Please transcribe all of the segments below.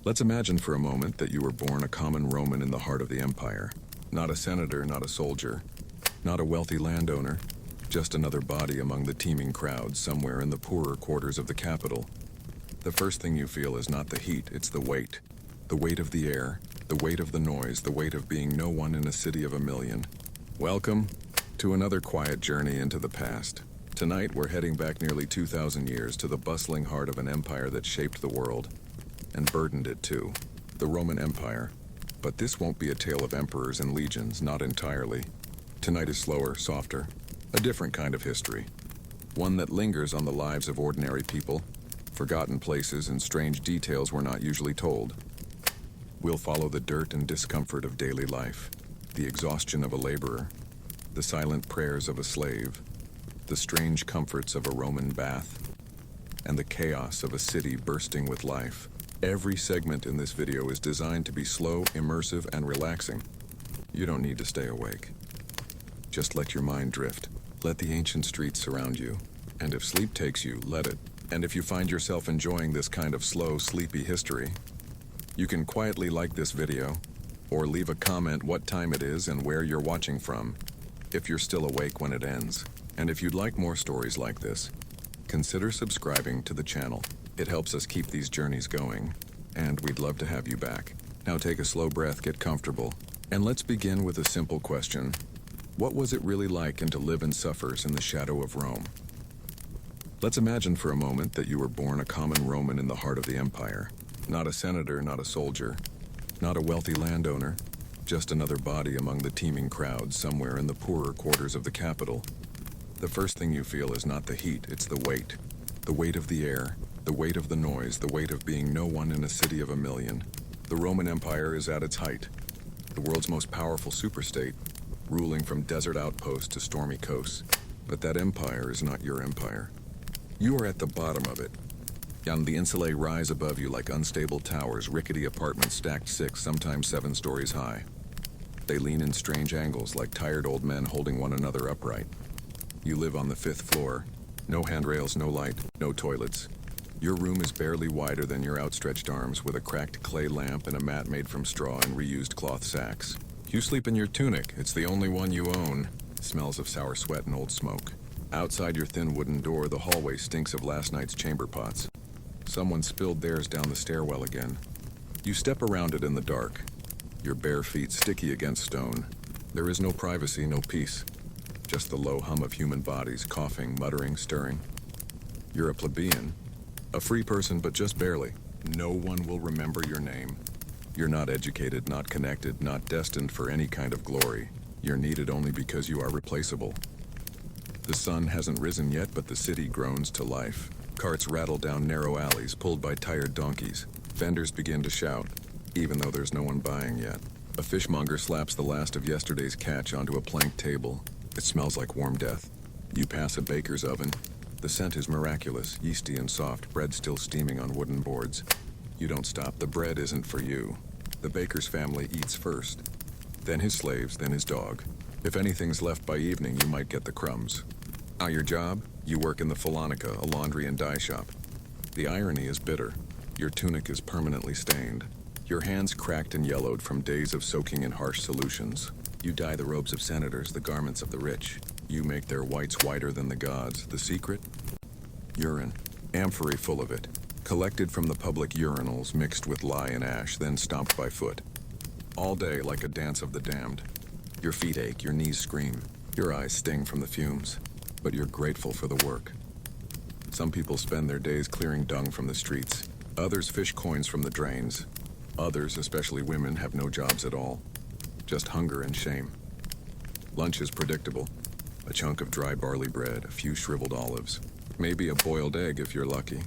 Let's imagine for a moment that you were born a common Roman in the heart of the empire. Not a senator, not a soldier, not a wealthy landowner, just another body among the teeming crowds somewhere in the poorer quarters of the capital. The first thing you feel is not the heat, it's the weight. The weight of the air, the weight of the noise, the weight of being no one in a city of a million. Welcome to another quiet journey into the past. Tonight we're heading back nearly 2,000 years to the bustling heart of an empire that shaped the world. And burdened it too, the Roman Empire. But this won't be a tale of emperors and legions, not entirely. Tonight is slower, softer, a different kind of history. One that lingers on the lives of ordinary people, forgotten places and strange details we're not usually told. We'll follow the dirt and discomfort of daily life, the exhaustion of a laborer, the silent prayers of a slave, the strange comforts of a Roman bath, and the chaos of a city bursting with life. Every segment in this video is designed to be slow, immersive, and relaxing. You don't need to stay awake. Just let your mind drift. Let the ancient streets surround you. And if sleep takes you, let it. And if you find yourself enjoying this kind of slow, sleepy history, you can quietly like this video, or leave a comment what time it is and where you're watching from, if you're still awake when it ends. And if you'd like more stories like this, consider subscribing to the channel. It helps us keep these journeys going, and we'd love to have you back. Now take a slow breath, get comfortable, and let's begin with a simple question. What was it really like to live and suffer in the shadow of Rome? Let's imagine for a moment that you were born a common Roman in the heart of the empire. Not a senator, not a soldier, not a wealthy landowner, just another body among the teeming crowds somewhere in the poorer quarters of the capital. The first thing you feel is not the heat, it's the weight. The weight of the air, the weight of the noise, the weight of being no one in a city of a million. The Roman Empire is at its height, the world's most powerful superstate, ruling from desert outposts to stormy coasts. But that empire is not your empire. You are at the bottom of it, and the insulae rise above you like unstable towers, rickety apartments stacked 6, sometimes 7 stories high. They lean in strange angles like tired old men holding one another upright. You live on the 5th floor. No handrails, no light, no toilets. Your room is barely wider than your outstretched arms, with a cracked clay lamp and a mat made from straw and reused cloth sacks. You sleep in your tunic. It's the only one you own. It smells of sour sweat and old smoke. Outside your thin wooden door, the hallway stinks of last night's chamber pots. Someone spilled theirs down the stairwell again. You step around it in the dark, your bare feet sticky against stone. There is no privacy, no peace. Just the low hum of human bodies, coughing, muttering, stirring. You're a plebeian, a free person, but just barely. No one will remember your name. You're not educated, not connected, not destined for any kind of glory. You're needed only because you are replaceable. The sun hasn't risen yet, but the city groans to life. Carts rattle down narrow alleys, pulled by tired donkeys. Vendors begin to shout, even though there's no one buying yet. A fishmonger slaps the last of yesterday's catch onto a plank table. It smells like warm death. You pass a baker's oven. The scent is miraculous, yeasty and soft, bread still steaming on wooden boards. You don't stop. The bread isn't for you. The baker's family eats first, then his slaves, then his dog. If anything's left by evening, you might get the crumbs. Now your job? You work in the Phalanca, a laundry and dye shop. The irony is bitter. Your tunic is permanently stained. Your hands cracked and yellowed from days of soaking in harsh solutions. You dye the robes of senators, the garments of the rich. You make their whites whiter than the gods. The secret? Urine. Amphorae full of it. Collected from the public urinals, mixed with lye and ash, then stomped by foot. All day like a dance of the damned. Your feet ache, your knees scream. Your eyes sting from the fumes. But you're grateful for the work. Some people spend their days clearing dung from the streets. Others fish coins from the drains. Others, especially women, have no jobs at all. Just hunger and shame. Lunch is predictable. A chunk of dry barley bread, a few shriveled olives. Maybe a boiled egg if you're lucky.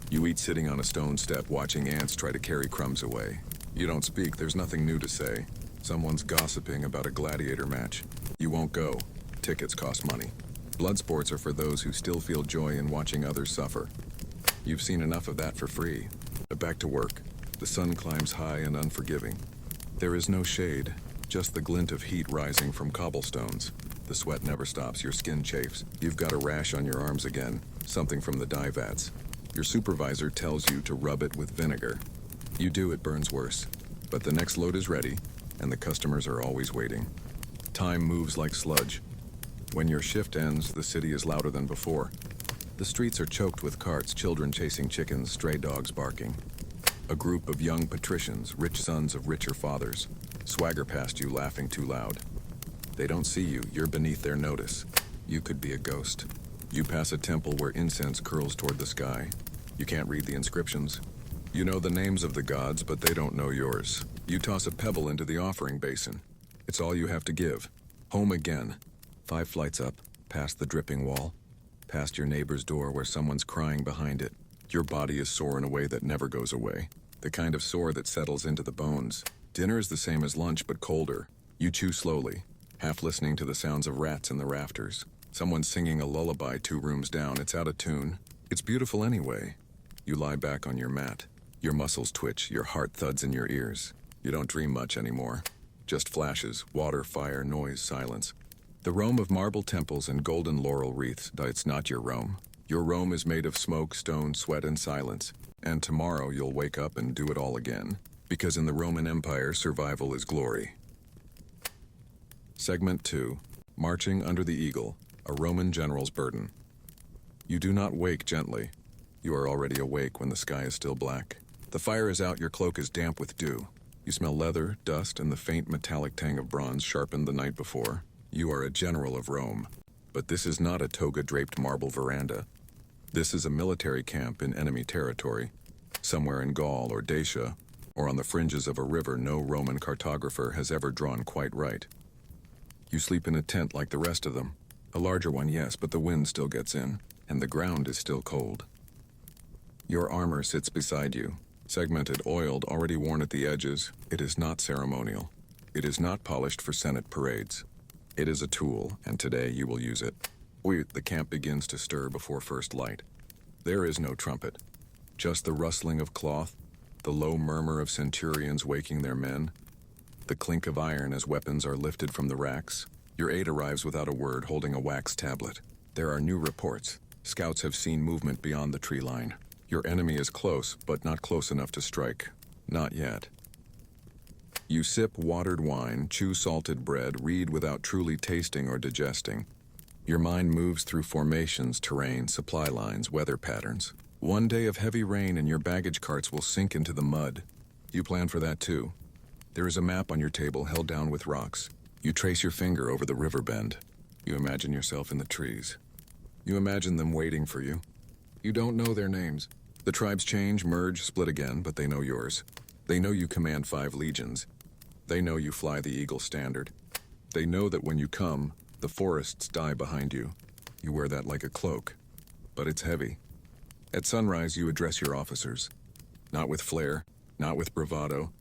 You eat sitting on a stone step, watching ants try to carry crumbs away. You don't speak, there's nothing new to say. Someone's gossiping about a gladiator match. You won't go. Tickets cost money. Blood sports are for those who still feel joy in watching others suffer. You've seen enough of that for free. But back to work. The sun climbs high and unforgiving. There is no shade, just the glint of heat rising from cobblestones. The sweat never stops, your skin chafes. You've got a rash on your arms again, something from the dye vats. Your supervisor tells you to rub it with vinegar. You do, it burns worse. But the next load is ready, and the customers are always waiting. Time moves like sludge. When your shift ends, the city is louder than before. The streets are choked with carts, children chasing chickens, stray dogs barking. A group of young patricians, rich sons of richer fathers, swagger past you laughing too loud. They don't see you, you're beneath their notice. You could be a ghost. You pass a temple where incense curls toward the sky. You can't read the inscriptions. You know the names of the gods, but they don't know yours. You toss a pebble into the offering basin. It's all you have to give. Home again. 5 flights up, past the dripping wall, past your neighbor's door where someone's crying behind it. Your body is sore in a way that never goes away. The kind of sore that settles into the bones. Dinner is the same as lunch, but colder. You chew slowly, half listening to the sounds of rats in the rafters. Someone's singing a lullaby 2 rooms down. It's out of tune. It's beautiful anyway. You lie back on your mat. Your muscles twitch, your heart thuds in your ears. You don't dream much anymore. Just flashes, water, fire, noise, silence. The Rome of marble temples and golden laurel wreaths, it's not your Rome. Your Rome is made of smoke, stone, sweat, and silence. And tomorrow you'll wake up and do it all again. Because in the Roman Empire, survival is glory. Segment 2. Marching under the Eagle, a Roman general's burden. You do not wake gently. You are already awake when the sky is still black. The fire is out, your cloak is damp with dew. You smell leather, dust, and the faint metallic tang of bronze sharpened the night before. You are a general of Rome. But this is not a toga-draped marble veranda. This is a military camp in enemy territory, somewhere in Gaul or Dacia, or on the fringes of a river no Roman cartographer has ever drawn quite right. You sleep in a tent like the rest of them. A larger one, yes, but the wind still gets in, and the ground is still cold. Your armor sits beside you. Segmented, oiled, already worn at the edges. It is not ceremonial. It is not polished for Senate parades. It is a tool, and today you will use it. The camp begins to stir before first light. There is no trumpet. Just the rustling of cloth, the low murmur of centurions waking their men, the clink of iron as weapons are lifted from the racks. Your aide arrives without a word, holding a wax tablet. There are new reports. Scouts have seen movement beyond the tree line. Your enemy is close, but not close enough to strike. Not yet. You sip watered wine, chew salted bread, read without truly tasting or digesting. Your mind moves through formations, terrain, supply lines, weather patterns. One day of heavy rain and your baggage carts will sink into the mud. You plan for that too. There is a map on your table held down with rocks. You trace your finger over the river bend. You imagine yourself in the trees. You imagine them waiting for you. You don't know their names. The tribes change, merge, split again, but they know yours. They know you command 5 legions. They know you fly the Eagle standard. They know that when you come, the forests die behind you. You wear that like a cloak, but it's heavy. At sunrise, you address your officers. Not with flair, not with bravado.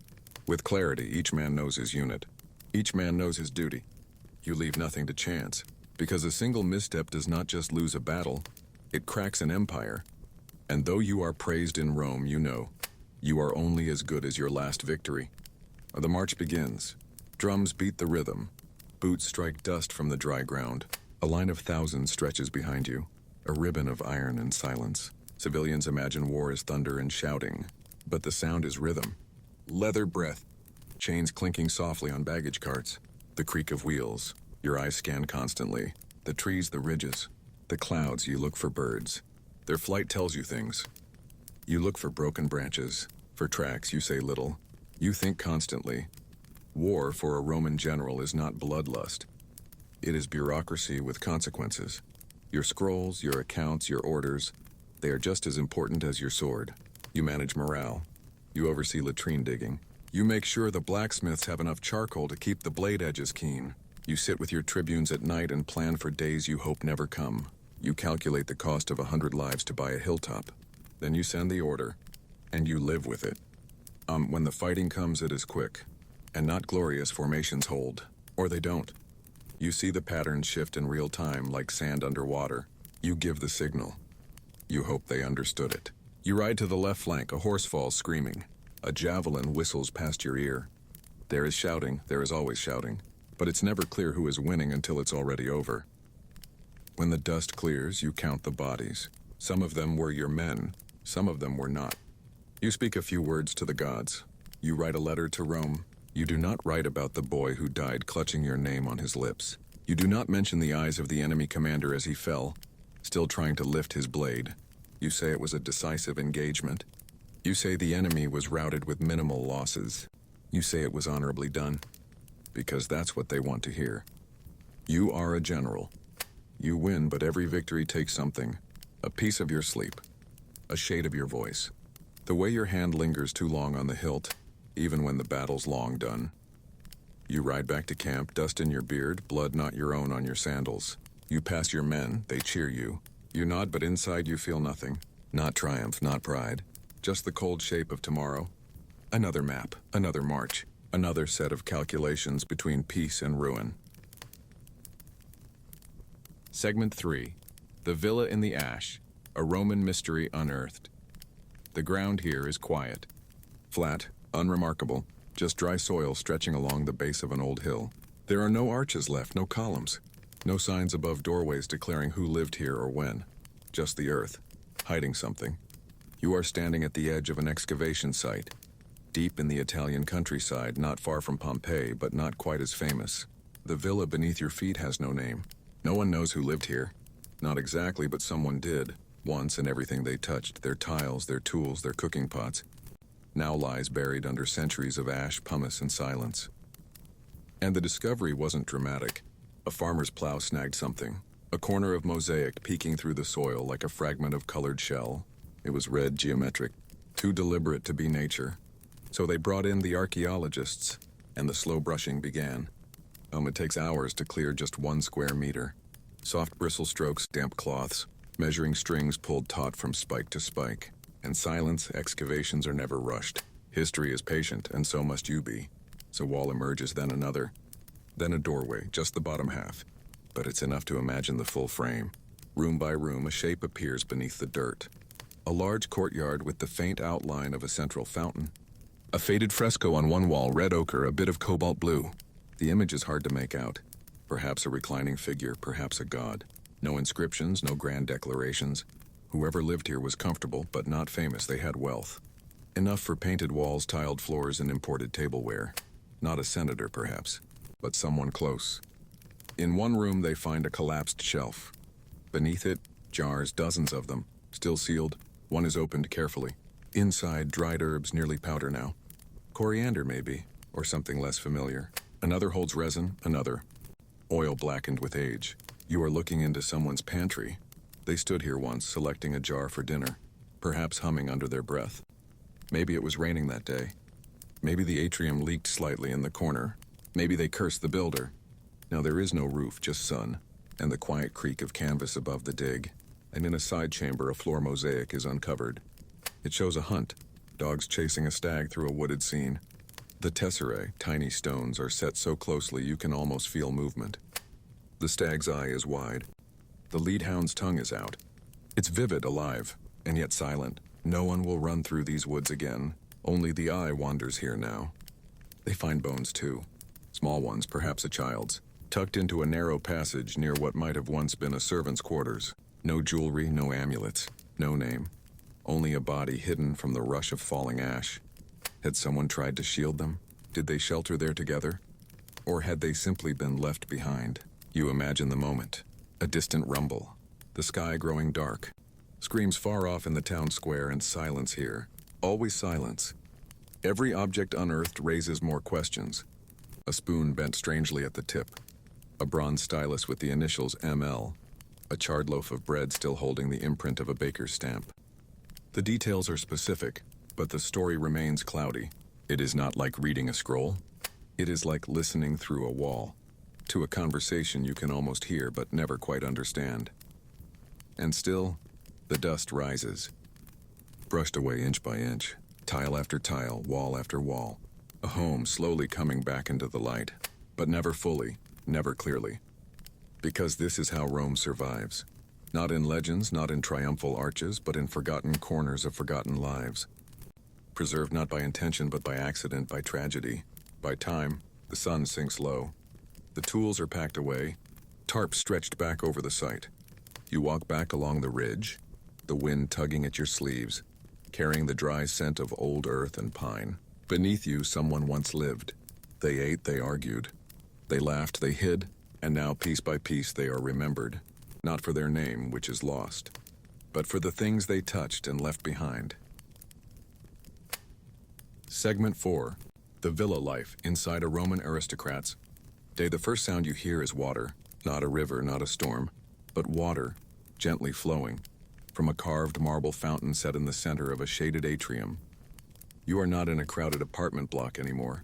With clarity, each man knows his unit. Each man knows his duty. You leave nothing to chance, because a single misstep does not just lose a battle, it cracks an empire. And though you are praised in Rome, you know, you are only as good as your last victory. The march begins. Drums beat the rhythm. Boots strike dust from the dry ground. A line of thousands stretches behind you, a ribbon of iron and silence. Civilians imagine war is thunder and shouting, but the sound is rhythm. Leather breath, chains clinking softly on baggage carts, the creak of wheels. Your eyes scan constantly. The trees, the ridges, the clouds. You look for birds. Their flight tells you things. You look for broken branches, for tracks. You say little. You think constantly. War for a Roman general is not bloodlust. It is bureaucracy with consequences. Your scrolls, your accounts, your orders, they are just as important as your sword. You manage morale. You oversee latrine digging. You make sure the blacksmiths have enough charcoal to keep the blade edges keen. You sit with your tribunes at night and plan for days you hope never come. You calculate the cost of 100 lives to buy a hilltop. Then you send the order, and you live with it. When the fighting comes, it is quick. And not glorious. Formations hold. Or they don't. You see the patterns shift in real time like sand underwater. You give the signal. You hope they understood it. You ride to the left flank, a horse falls screaming. A javelin whistles past your ear. There is shouting, there is always shouting. But it's never clear who is winning until it's already over. When the dust clears, you count the bodies. Some of them were your men, some of them were not. You speak a few words to the gods. You write a letter to Rome. You do not write about the boy who died clutching your name on his lips. You do not mention the eyes of the enemy commander as he fell, still trying to lift his blade. You say it was a decisive engagement. You say the enemy was routed with minimal losses. You say it was honorably done, because that's what they want to hear. You are a general. You win, but every victory takes something. A piece of your sleep. A shade of your voice. The way your hand lingers too long on the hilt, even when the battle's long done. You ride back to camp, dust in your beard, blood not your own on your sandals. You pass your men, they cheer you. You nod, but inside you feel nothing. Not triumph, not pride. Just the cold shape of tomorrow. Another map, another march, another set of calculations between peace and ruin. Segment 3. The Villa in the Ash, a Roman mystery unearthed. The ground here is quiet. Flat, unremarkable, just dry soil stretching along the base of an old hill. There are no arches left, no columns. No signs above doorways declaring who lived here or when. Just the earth, hiding something. You are standing at the edge of an excavation site, deep in the Italian countryside, not far from Pompeii, but not quite as famous. The villa beneath your feet has no name. No one knows who lived here. Not exactly, but someone did. Once, and everything they touched, their tiles, their tools, their cooking pots, now lies buried under centuries of ash, pumice, and silence. And the discovery wasn't dramatic. A farmer's plow snagged something. A corner of mosaic peeking through the soil like a fragment of colored shell. It was red, geometric, too deliberate to be nature. So they brought in the archaeologists, and the slow brushing began. It takes hours to clear just 1 square meter. Soft bristle strokes, damp cloths, measuring strings pulled taut from spike to spike. And silence, excavations are never rushed. History is patient, and so must you be. So wall emerges, then another. Then a doorway, just the bottom half. But it's enough to imagine the full frame. Room by room, a shape appears beneath the dirt. A large courtyard with the faint outline of a central fountain. A faded fresco on one wall, red ochre, a bit of cobalt blue. The image is hard to make out. Perhaps a reclining figure, perhaps a god. No inscriptions, no grand declarations. Whoever lived here was comfortable, but not famous. They had wealth. Enough for painted walls, tiled floors, and imported tableware. Not a senator, perhaps, but someone close. In one room, they find a collapsed shelf. Beneath it, jars, dozens of them, still sealed. One is opened carefully. Inside, dried herbs, nearly powder now. Coriander, maybe, or something less familiar. Another holds resin, another. Oil blackened with age. You are looking into someone's pantry. They stood here once, selecting a jar for dinner, perhaps humming under their breath. Maybe it was raining that day. Maybe the atrium leaked slightly in the corner. Maybe they cursed the builder. Now there is no roof, just sun, and the quiet creak of canvas above the dig. And in a side chamber, a floor mosaic is uncovered. It shows a hunt, dogs chasing a stag through a wooded scene. The tesserae, tiny stones, are set so closely you can almost feel movement. The stag's eye is wide. The lead hound's tongue is out. It's vivid, alive, and yet silent. No one will run through these woods again. Only the eye wanders here now. They find bones too. Small ones, perhaps a child's, tucked into a narrow passage near what might have once been a servant's quarters. No jewelry, no amulets, no name. Only a body hidden from the rush of falling ash. Had someone tried to shield them? Did they shelter there together? Or had they simply been left behind? You imagine the moment. A distant rumble. The sky growing dark. Screams far off in the town square, and silence here. Always silence. Every object unearthed raises more questions. A spoon bent strangely at the tip. A bronze stylus with the initials ML. A charred loaf of bread still holding the imprint of a baker's stamp. The details are specific, but the story remains cloudy. It is not like reading a scroll. It is like listening through a wall, to a conversation you can almost hear but never quite understand. And still, the dust rises, brushed away inch by inch, tile after tile, wall after wall. A home slowly coming back into the light, but never fully, never clearly. Because this is how Rome survives. Not in legends, not in triumphal arches, but in forgotten corners of forgotten lives. Preserved not by intention, but by accident, by tragedy. By time, the sun sinks low. The tools are packed away, tarps stretched back over the site. You walk back along the ridge, the wind tugging at your sleeves. carrying the dry scent of old earth and pine. Beneath you, someone once lived. They ate, they argued. They laughed, they hid, and now piece by piece they are remembered, not for their name, which is lost, but for the things they touched and left behind. Segment 4. The villa life inside a Roman aristocrat's day. The first sound you hear is water, not a river, not a storm, but water, gently flowing, from a carved marble fountain set in the center of a shaded atrium. You are not in a crowded apartment block anymore.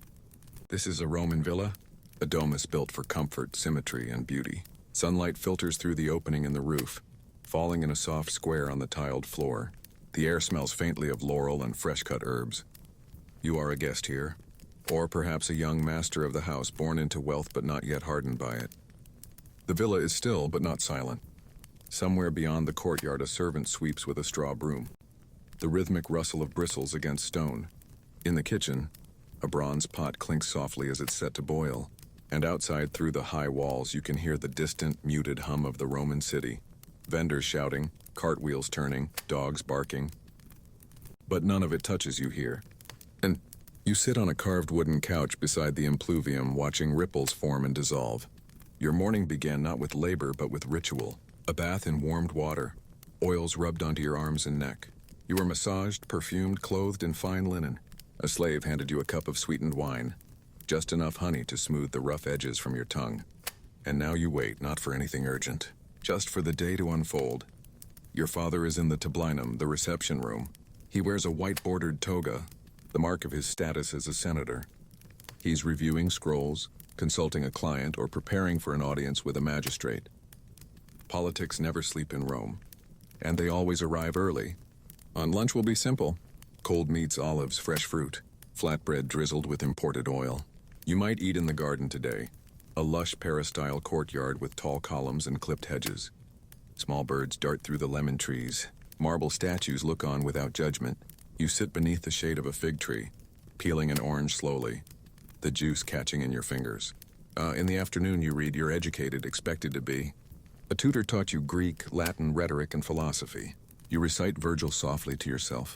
This is a Roman villa. A dome is built for comfort, symmetry, and beauty. Sunlight filters through the opening in the roof, falling in a soft square on the tiled floor. The air smells faintly of laurel and fresh-cut herbs. You are a guest here, or perhaps a young master of the house born into wealth but not yet hardened by it. The villa is still but not silent. Somewhere beyond the courtyard, a servant sweeps with a straw broom. The rhythmic rustle of bristles against stone. In the kitchen, a bronze pot clinks softly as it's set to boil, and outside through the high walls you can hear the distant, muted hum of the Roman city. Vendors shouting, cartwheels turning, dogs barking. But none of it touches you here. And you sit on a carved wooden couch beside the impluvium, watching ripples form and dissolve. Your morning began not with labor but with ritual. A bath in warmed water, oils rubbed onto your arms and neck. You were massaged, perfumed, clothed in fine linen. A slave handed you a cup of sweetened wine, just enough honey to smooth the rough edges from your tongue. And now you wait, not for anything urgent, just for the day to unfold. Your father is in the tablinum, the reception room. He wears a white-bordered toga, the mark of his status as a senator. He's reviewing scrolls, consulting a client, or preparing for an audience with a magistrate. Politics never sleep in Rome, and they always arrive early. On lunch will be simple. Cold meats, olives, fresh fruit, flatbread drizzled with imported oil. You might eat in the garden today, a lush peristyle courtyard with tall columns and clipped hedges. Small birds dart through the lemon trees. Marble statues look on without judgment. You sit beneath the shade of a fig tree, peeling an orange slowly, the juice catching in your fingers. In the afternoon you read, you're educated, expected to be. A tutor taught you Greek, Latin, rhetoric, and philosophy. You recite Virgil softly to yourself,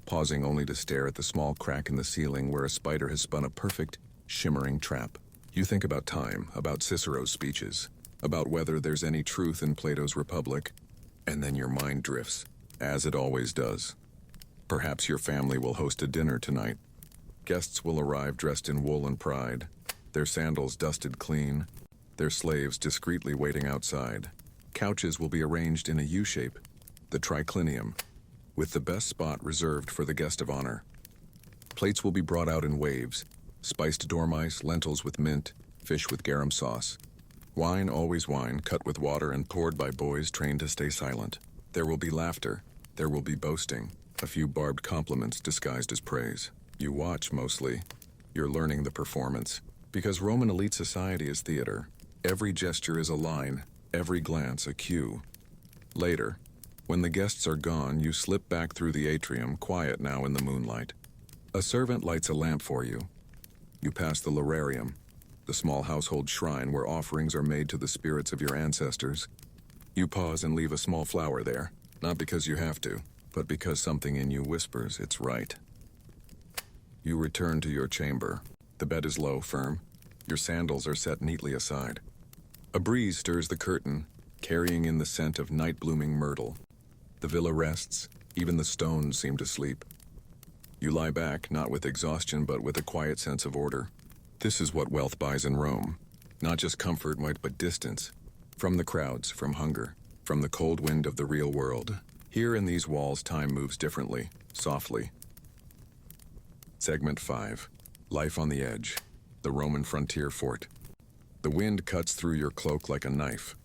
pausing only to stare at the small crack in the ceiling where a spider has spun a perfect, shimmering trap. You think about time, about Cicero's speeches, about whether there's any truth in Plato's Republic, and then your mind drifts, as it always does. Perhaps your family will host a dinner tonight. Guests will arrive dressed in wool and pride, their sandals dusted clean, their slaves discreetly waiting outside. Couches will be arranged in a U-shape, the triclinium, with the best spot reserved for the guest of honor. Plates will be brought out in waves, spiced dormice, lentils with mint, fish with garum sauce. Wine, always wine, cut with water and poured by boys trained to stay silent. There will be laughter, there will be boasting, a few barbed compliments disguised as praise. You watch mostly. You're learning the performance. Because Roman elite society is theater. Every gesture is a line, every glance a cue. Later, when the guests are gone, you slip back through the atrium, quiet now in the moonlight. A servant lights a lamp for you. You pass the lararium, the small household shrine where offerings are made to the spirits of your ancestors. You pause and leave a small flower there, not because you have to, but because something in you whispers it's right. You return to your chamber. The bed is low, firm. Your sandals are set neatly aside. A breeze stirs the curtain, carrying in the scent of night-blooming myrtle. The villa rests, even the stones seem to sleep. You lie back, not with exhaustion, but with a quiet sense of order. This is what wealth buys in Rome. Not just comfort, but distance. From the crowds, from hunger, from the cold wind of the real world. Here in these walls, time moves differently, softly. Segment 5. Life on the edge. The Roman frontier fort. The wind cuts through your cloak like a knife.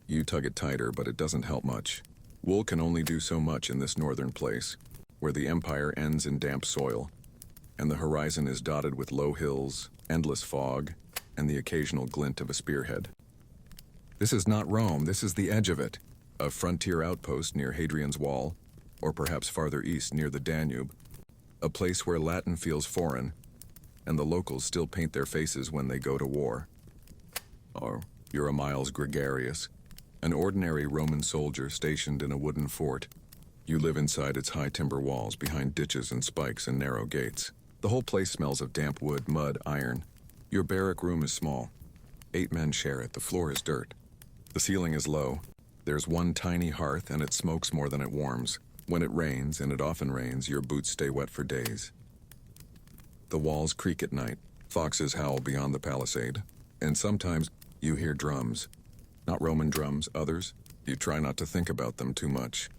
You tug it tighter, but it doesn't help much. Wool can only do so much in this northern place, where the empire ends in damp soil, and the horizon is dotted with low hills, endless fog, and the occasional glint of a spearhead. This is not Rome, this is the edge of it, a frontier outpost near Hadrian's Wall, or perhaps farther east near the Danube, a place where Latin feels foreign, and the locals still paint their faces when they go to war. Or you're a Miles Gregarious, an ordinary Roman soldier stationed in a wooden fort, You live inside its high timber walls, behind ditches and spikes and narrow gates. The whole place smells of damp wood, mud, iron. Your barrack room is small. 8 men share it. The floor is dirt. The ceiling is low. There's one tiny hearth, and it smokes more than it warms. When it rains, and it often rains, your boots stay wet for days. The walls creak at night. Foxes howl beyond the palisade. And sometimes you hear drums. Not Roman drums, others. You try not to think about them too much.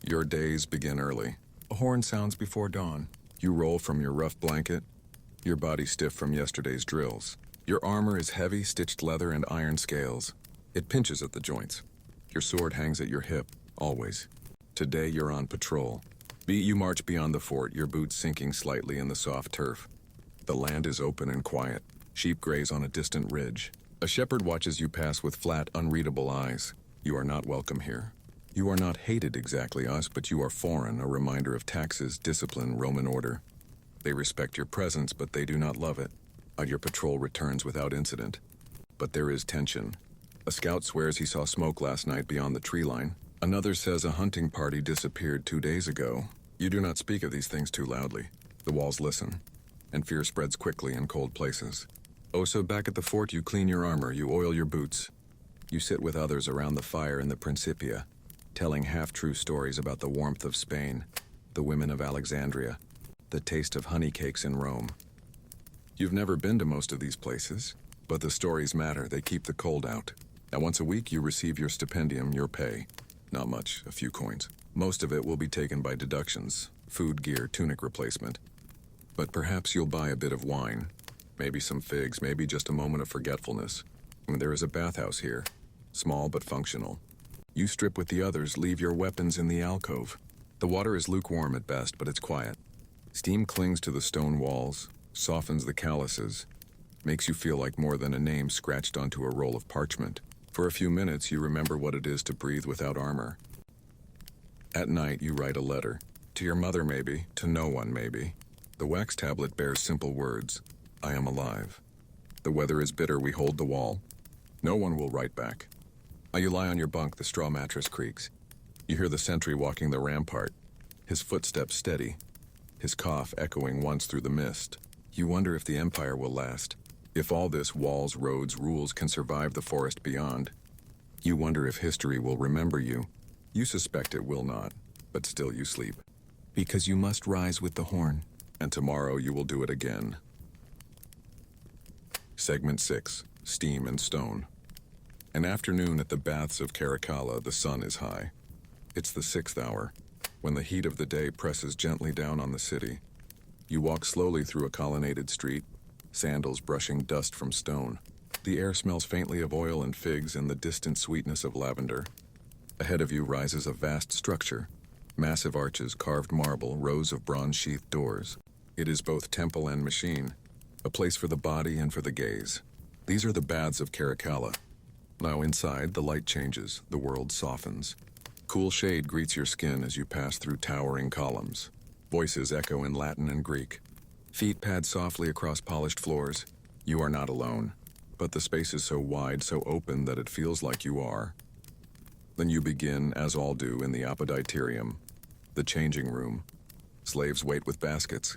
Your days begin early. A horn sounds before dawn. You roll from your rough blanket, your body stiff from yesterday's drills. Your armor is heavy, stitched leather and iron scales. It pinches at the joints. Your sword hangs at your hip, always. Today you're on patrol. You march beyond the fort, your boots sinking slightly in the soft turf. The land is open and quiet. Sheep graze on a distant ridge. A shepherd watches you pass with flat, unreadable eyes. You are not welcome here. You are not hated exactly, us, but you are foreign, a reminder of taxes, discipline, Roman order. They respect your presence, but they do not love it. Your patrol returns without incident. But there is tension. A scout swears he saw smoke last night beyond the tree line. Another says a hunting party disappeared 2 days ago. You do not speak of these things too loudly. The walls listen, and fear spreads quickly in cold places. Oh, so back at the fort you clean your armor, you oil your boots. You sit with others around the fire in the Principia, telling half-true stories about the warmth of Spain, the women of Alexandria, the taste of honey cakes in Rome. You've never been to most of these places, but the stories matter, they keep the cold out. And once a week you receive your stipendium, your pay. Not much, a few coins. Most of it will be taken by deductions, food, gear, tunic replacement. But perhaps you'll buy a bit of wine, maybe some figs, maybe just a moment of forgetfulness. And there is a bathhouse here, small but functional. You strip with the others, leave your weapons in the alcove. The water is lukewarm at best, but it's quiet. Steam clings to the stone walls, softens the calluses, makes you feel like more than a name scratched onto a roll of parchment. For a few minutes, you remember what it is to breathe without armor. At night, you write a letter. To your mother, maybe. To no one, maybe. The wax tablet bears simple words. I am alive. The weather is bitter, we hold the wall. No one will write back. You lie on your bunk, the straw mattress creaks. You hear the sentry walking the rampart, his footsteps steady, his cough echoing once through the mist. You wonder if the empire will last, if all this walls, roads, rules can survive the forest beyond. You wonder if history will remember you. You suspect it will not, but still you sleep. Because you must rise with the horn, and tomorrow you will do it again. Segment 6, Steam and Stone. An afternoon at the baths of Caracalla, the sun is high. It's the 6th hour, when the heat of the day presses gently down on the city. You walk slowly through a colonnaded street, sandals brushing dust from stone. The air smells faintly of oil and figs and the distant sweetness of lavender. Ahead of you rises a vast structure, massive arches, carved marble, rows of bronze-sheathed doors. It is both temple and machine, a place for the body and for the gaze. These are the baths of Caracalla. Now inside, the light changes, the world softens. Cool shade greets your skin as you pass through towering columns. Voices echo in Latin and Greek. Feet pad softly across polished floors. You are not alone, but the space is so wide, so open that it feels like you are. Then you begin, as all do, in the apoditerium, the changing room. Slaves wait with baskets.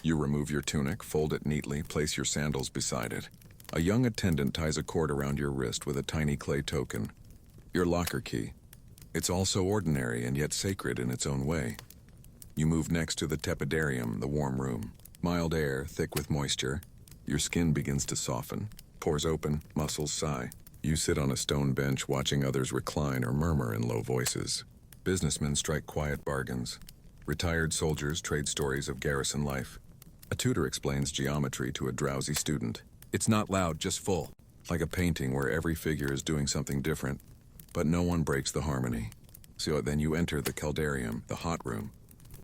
You remove your tunic, fold it neatly, place your sandals beside it. A young attendant ties a cord around your wrist with a tiny clay token. Your locker key. It's all so ordinary and yet sacred in its own way. You move next to the tepidarium, the warm room. Mild air, thick with moisture. Your skin begins to soften. Pores open, muscles sigh. You sit on a stone bench watching others recline or murmur in low voices. Businessmen strike quiet bargains. Retired soldiers trade stories of garrison life. A tutor explains geometry to a drowsy student. It's not loud, just full, like a painting where every figure is doing something different, but no one breaks the harmony. So then you enter the caldarium, the hot room.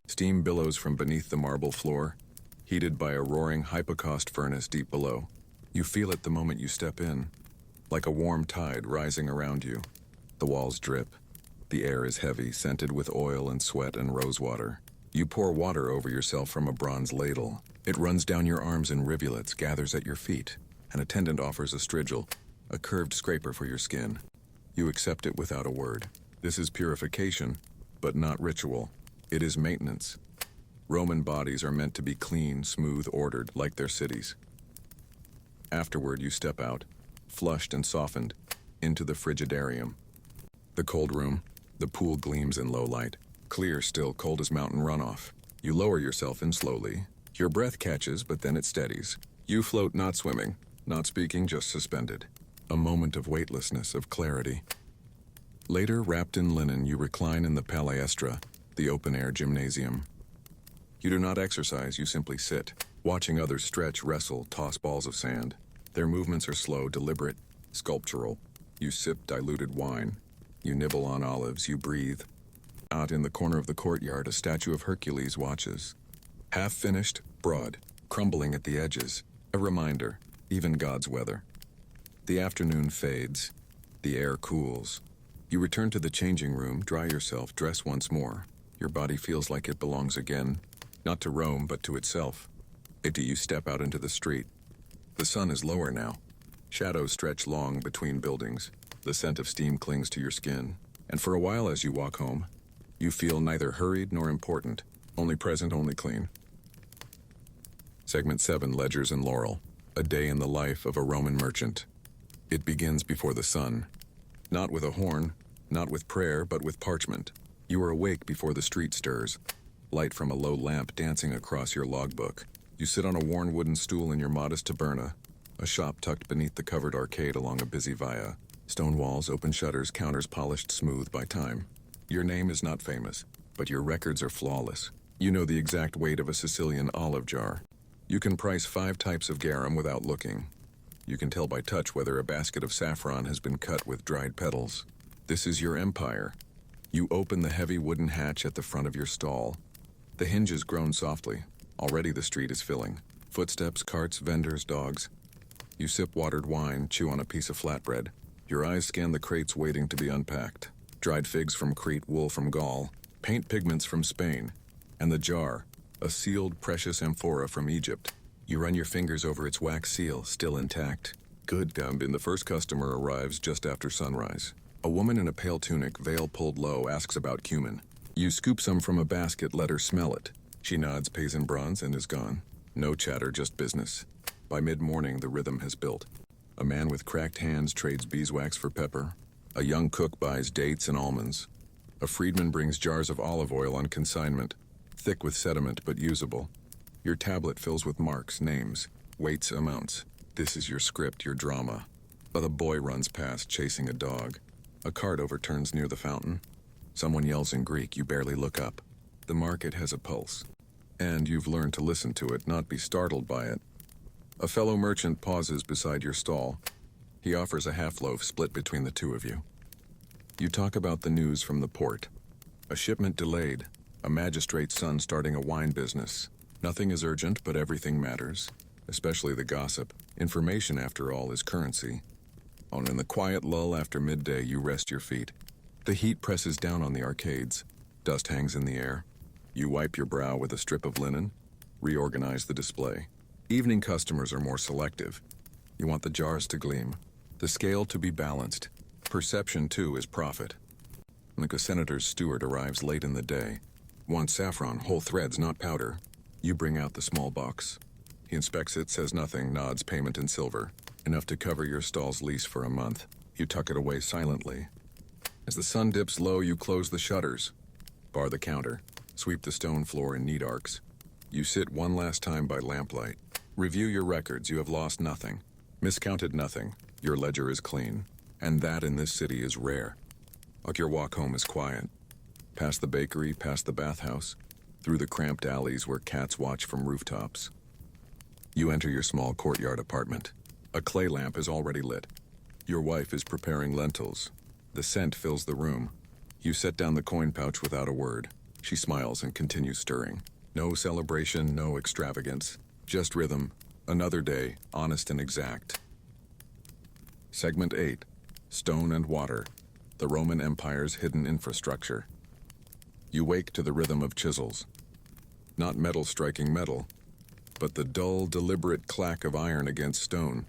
Steam billows from beneath the marble floor, heated by a roaring hypocaust furnace deep below. You feel it the moment you step in, like a warm tide rising around you. The walls drip. The air is heavy, scented with oil and sweat and rosewater. You pour water over yourself from a bronze ladle. It runs down your arms in rivulets, gathers at your feet. An attendant offers a strigil, a curved scraper for your skin. You accept it without a word. This is purification, but not ritual. It is maintenance. Roman bodies are meant to be clean, smooth, ordered, like their cities. Afterward, you step out, flushed and softened, into the frigidarium. The cold room, the pool gleams in low light. Clear still, cold as mountain runoff. You lower yourself in slowly. Your breath catches, but then it steadies. You float, not swimming, not speaking, just suspended. A moment of weightlessness, of clarity. Later, wrapped in linen, you recline in the palestra, the open-air gymnasium. You do not exercise, you simply sit, watching others stretch, wrestle, toss balls of sand. Their movements are slow, deliberate, sculptural. You sip diluted wine. You nibble on olives, you breathe. Out in the corner of the courtyard, a statue of Hercules watches. Half finished, broad, crumbling at the edges. A reminder, even God's weather. The afternoon fades. The air cools. You return to the changing room, dry yourself, dress once more. Your body feels like it belongs again. Not to Rome, but to itself. You step out into the street. The sun is lower now. Shadows stretch long between buildings. The scent of steam clings to your skin. And for a while as you walk home, you feel neither hurried nor important. Only present, only clean. Segment 7, Ledgers and Laurel. A day in the life of a Roman merchant. It begins before the sun. Not with a horn, not with prayer, but with parchment. You are awake before the street stirs. Light from a low lamp dancing across your logbook. You sit on a worn wooden stool in your modest taberna, a shop tucked beneath the covered arcade along a busy via. Stone walls, open shutters, counters polished smooth by time. Your name is not famous, but your records are flawless. You know the exact weight of a Sicilian olive jar. You can price 5 types of garum without looking. You can tell by touch whether a basket of saffron has been cut with dried petals. This is your empire. You open the heavy wooden hatch at the front of your stall. The hinges groan softly. Already the street is filling. Footsteps, carts, vendors, dogs. You sip watered wine, chew on a piece of flatbread. Your eyes scan the crates waiting to be unpacked. Dried figs from Crete, wool from Gaul, paint pigments from Spain, and the jar, a sealed precious amphora from Egypt. You run your fingers over its wax seal, still intact. Good dumb, and the first customer arrives just after sunrise. A woman in a pale tunic, veil pulled low, asks about cumin. You scoop some from a basket, let her smell it. She nods, pays in bronze, and is gone. No chatter, just business. By mid-morning, the rhythm has built. A man with cracked hands trades beeswax for pepper. A young cook buys dates and almonds. A freedman brings jars of olive oil on consignment, thick with sediment but usable. Your tablet fills with marks, names, weights, amounts. This is your script, your drama. But a boy runs past, chasing a dog. A cart overturns near the fountain. Someone yells in Greek, you barely look up. The market has a pulse. And you've learned to listen to it, not be startled by it. A fellow merchant pauses beside your stall. He offers a half-loaf split between the two of you. You talk about the news from the port. A shipment delayed. A magistrate's son starting a wine business. Nothing is urgent, but everything matters. Especially the gossip. Information, after all, is currency. And in the quiet lull after midday, you rest your feet. The heat presses down on the arcades. Dust hangs in the air. You wipe your brow with a strip of linen. Reorganize the display. Evening customers are more selective. You want the jars to gleam. The scale to be balanced. Perception, too, is profit. Like a senator's steward arrives late in the day. Wants saffron, whole threads, not powder. You bring out the small box. He inspects it, says nothing, nods payment in silver. Enough to cover your stall's lease for a month. You tuck it away silently. As the sun dips low, you close the shutters. Bar the counter. Sweep the stone floor in neat arcs. You sit one last time by lamplight. Review your records. You have lost nothing. Miscounted nothing. Your ledger is clean. And that in this city is rare. Your walk home is quiet. Past the bakery, past the bathhouse, through the cramped alleys where cats watch from rooftops. You enter your small courtyard apartment. A clay lamp is already lit. Your wife is preparing lentils. The scent fills the room. You set down the coin pouch without a word. She smiles and continues stirring. No celebration, no extravagance. Just rhythm. Another day, honest and exact. Segment 8. Stone and water. The Roman Empire's hidden infrastructure. You wake to the rhythm of chisels. Not metal striking metal, but the dull, deliberate clack of iron against stone.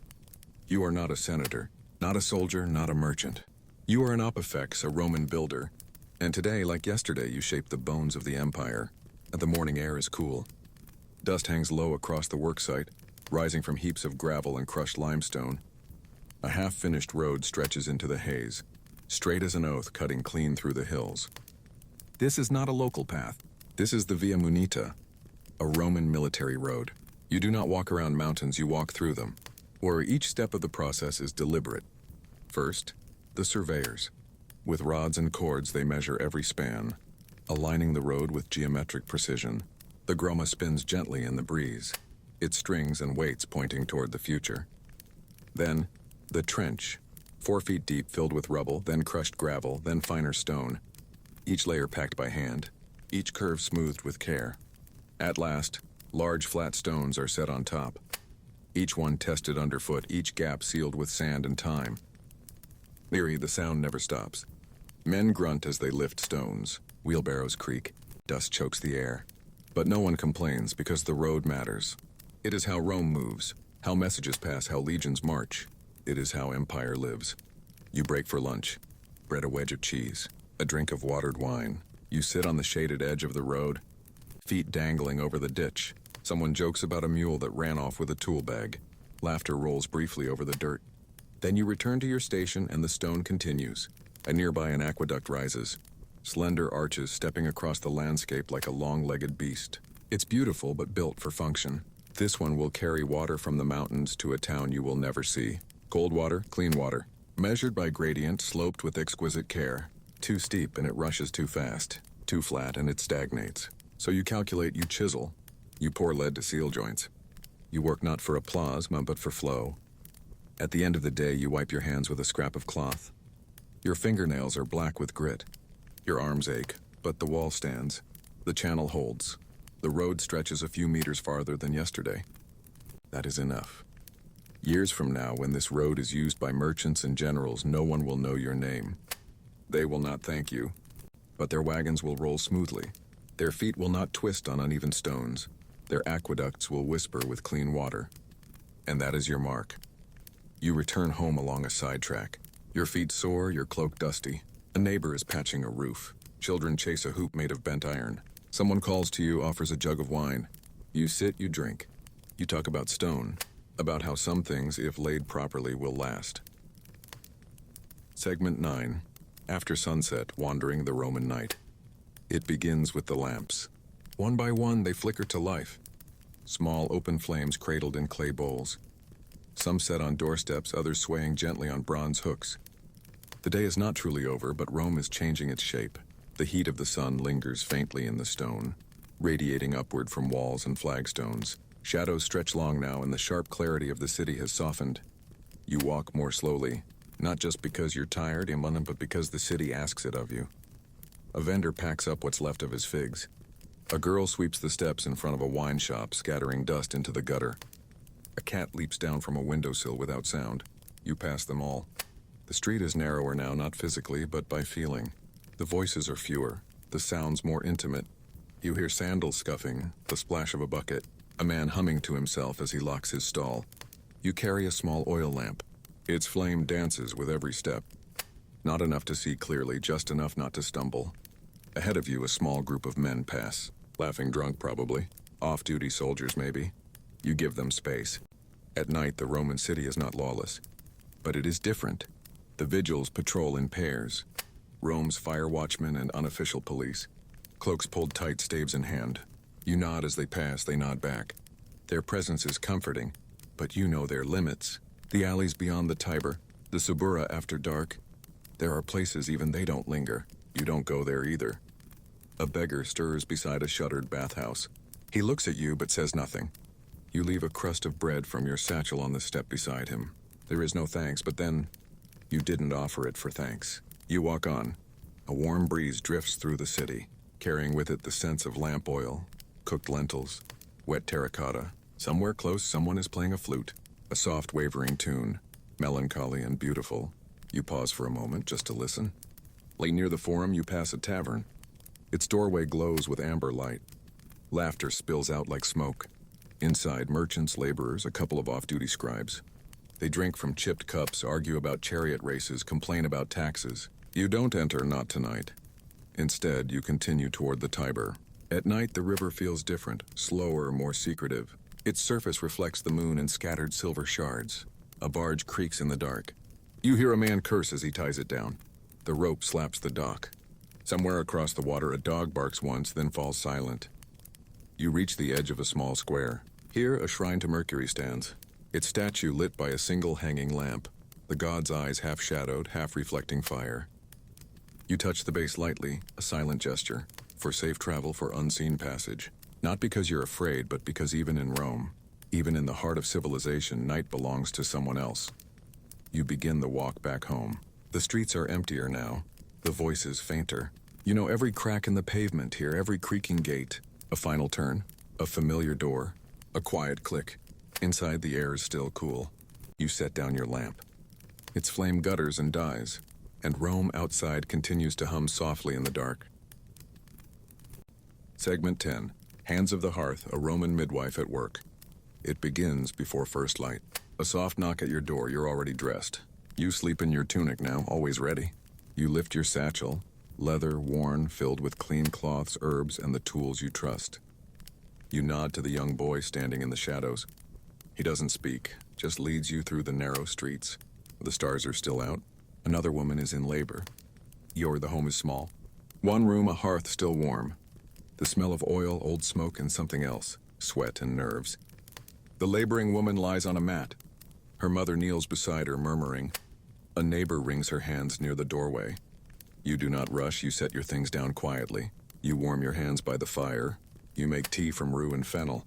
You are not a senator, not a soldier, not a merchant. You are an Opifex, a Roman builder. And today, like yesterday, you shape the bones of the empire. And the morning air is cool. Dust hangs low across the worksite, rising from heaps of gravel and crushed limestone. A half-finished road stretches into the haze, straight as an oath cutting clean through the hills. This is not a local path. This is the Via Munita, a Roman military road. You do not walk around mountains, you walk through them, where each step of the process is deliberate. First, the surveyors. With rods and cords, they measure every span, aligning the road with geometric precision. The groma spins gently in the breeze, its strings and weights pointing toward the future. Then, the trench, 4 feet deep, filled with rubble, then crushed gravel, then finer stone. Each layer packed by hand, each curve smoothed with care. At last, large flat stones are set on top, each one tested underfoot, each gap sealed with sand and time. Eerie, the sound never stops. Men grunt as they lift stones, wheelbarrows creak, dust chokes the air. But no one complains because the road matters. It is how Rome moves, how messages pass, how legions march. It is how empire lives. You break for lunch, bread, a wedge of cheese, a drink of watered wine. You sit on the shaded edge of the road, feet dangling over the ditch. Someone jokes about a mule that ran off with a tool bag. Laughter rolls briefly over the dirt. Then you return to your station and the stone continues. And nearby an aqueduct rises, slender arches stepping across the landscape like a long-legged beast. It's beautiful but built for function. This one will carry water from the mountains to a town you will never see. Cold water, clean water. Measured by gradient, sloped with exquisite care. Too steep and it rushes too fast. Too flat and it stagnates. So you calculate, you chisel. You pour lead to seal joints. You work not for applause, but for flow. At the end of the day, you wipe your hands with a scrap of cloth. Your fingernails are black with grit. Your arms ache, but the wall stands. The channel holds. The road stretches a few meters farther than yesterday. That is enough. Years from now, when this road is used by merchants and generals, no one will know your name. They will not thank you, but their wagons will roll smoothly. Their feet will not twist on uneven stones. Their aqueducts will whisper with clean water. And that is your mark. You return home along a side track. Your feet sore, your cloak dusty. A neighbor is patching a roof. Children chase a hoop made of bent iron. Someone calls to you, offers a jug of wine. You sit, you drink. You talk about stone, about how some things, if laid properly, will last. Segment 9. After sunset, wandering the Roman night. It begins with the lamps. One by one, they flicker to life. Small, open flames cradled in clay bowls. Some set on doorsteps, others swaying gently on bronze hooks. The day is not truly over, but Rome is changing its shape. The heat of the sun lingers faintly in the stone, radiating upward from walls and flagstones. Shadows stretch long now, and the sharp clarity of the city has softened. You walk more slowly, not just because you're tired, but because the city asks it of you. A vendor packs up what's left of his figs. A girl sweeps the steps in front of a wine shop, scattering dust into the gutter. A cat leaps down from a windowsill without sound. You pass them all. The street is narrower now, not physically, but by feeling. The voices are fewer, the sounds more intimate. You hear sandals scuffing, the splash of a bucket, a man humming to himself as he locks his stall. You carry a small oil lamp. Its flame dances with every step. Not enough to see clearly, just enough not to stumble. Ahead of you, a small group of men pass, laughing drunk probably, off-duty soldiers maybe. You give them space. At night, the Roman city is not lawless. But it is different. The vigils patrol in pairs. Rome's fire watchmen and unofficial police. Cloaks pulled tight, staves in hand. You nod as they pass, they nod back. Their presence is comforting, but you know their limits. The alleys beyond the Tiber, the Subura after dark. There are places even they don't linger. You don't go there either. A beggar stirs beside a shuttered bathhouse. He looks at you but says nothing. You leave a crust of bread from your satchel on the step beside him. There is no thanks, but then you didn't offer it for thanks. You walk on. A warm breeze drifts through the city, carrying with it the scents of lamp oil, cooked lentils, wet terracotta. Somewhere close, someone is playing a flute. A soft, wavering tune, melancholy and beautiful. You pause for a moment just to listen. Late near the Forum, you pass a tavern. Its doorway glows with amber light. Laughter spills out like smoke. Inside, merchants, laborers, a couple of off-duty scribes. They drink from chipped cups, argue about chariot races, complain about taxes. You don't enter, not tonight. Instead, you continue toward the Tiber. At night, the river feels different, slower, more secretive. Its surface reflects the moon in scattered silver shards. A barge creaks in the dark. You hear a man curse as he ties it down. The rope slaps the dock. Somewhere across the water, a dog barks once, then falls silent. You reach the edge of a small square. Here, a shrine to Mercury stands, its statue lit by a single hanging lamp, the god's eyes half shadowed, half reflecting fire. You touch the base lightly, a silent gesture, for safe travel, for unseen passage. Not because you're afraid, but because even in Rome, even in the heart of civilization, night belongs to someone else. You begin the walk back home. The streets are emptier now, the voices fainter. You know every crack in the pavement here, every creaking gate. A final turn, a familiar door, a quiet click. Inside, the air is still cool. You set down your lamp. Its flame gutters and dies, and Rome outside continues to hum softly in the dark. Segment 10. Hands of the Hearth, a Roman midwife at work. It begins before first light. A soft knock at your door, you're already dressed. You sleep in your tunic now, always ready. You lift your satchel, leather, worn, filled with clean cloths, herbs, and the tools you trust. You nod to the young boy standing in the shadows. He doesn't speak, just leads you through the narrow streets. The stars are still out. Another woman is in labor. The home is small. One room, a hearth still warm. The smell of oil, old smoke, and something else, sweat and nerves. The laboring woman lies on a mat. Her mother kneels beside her, murmuring. A neighbor wrings her hands near the doorway. You do not rush, you set your things down quietly. You warm your hands by the fire. You make tea from rue and fennel.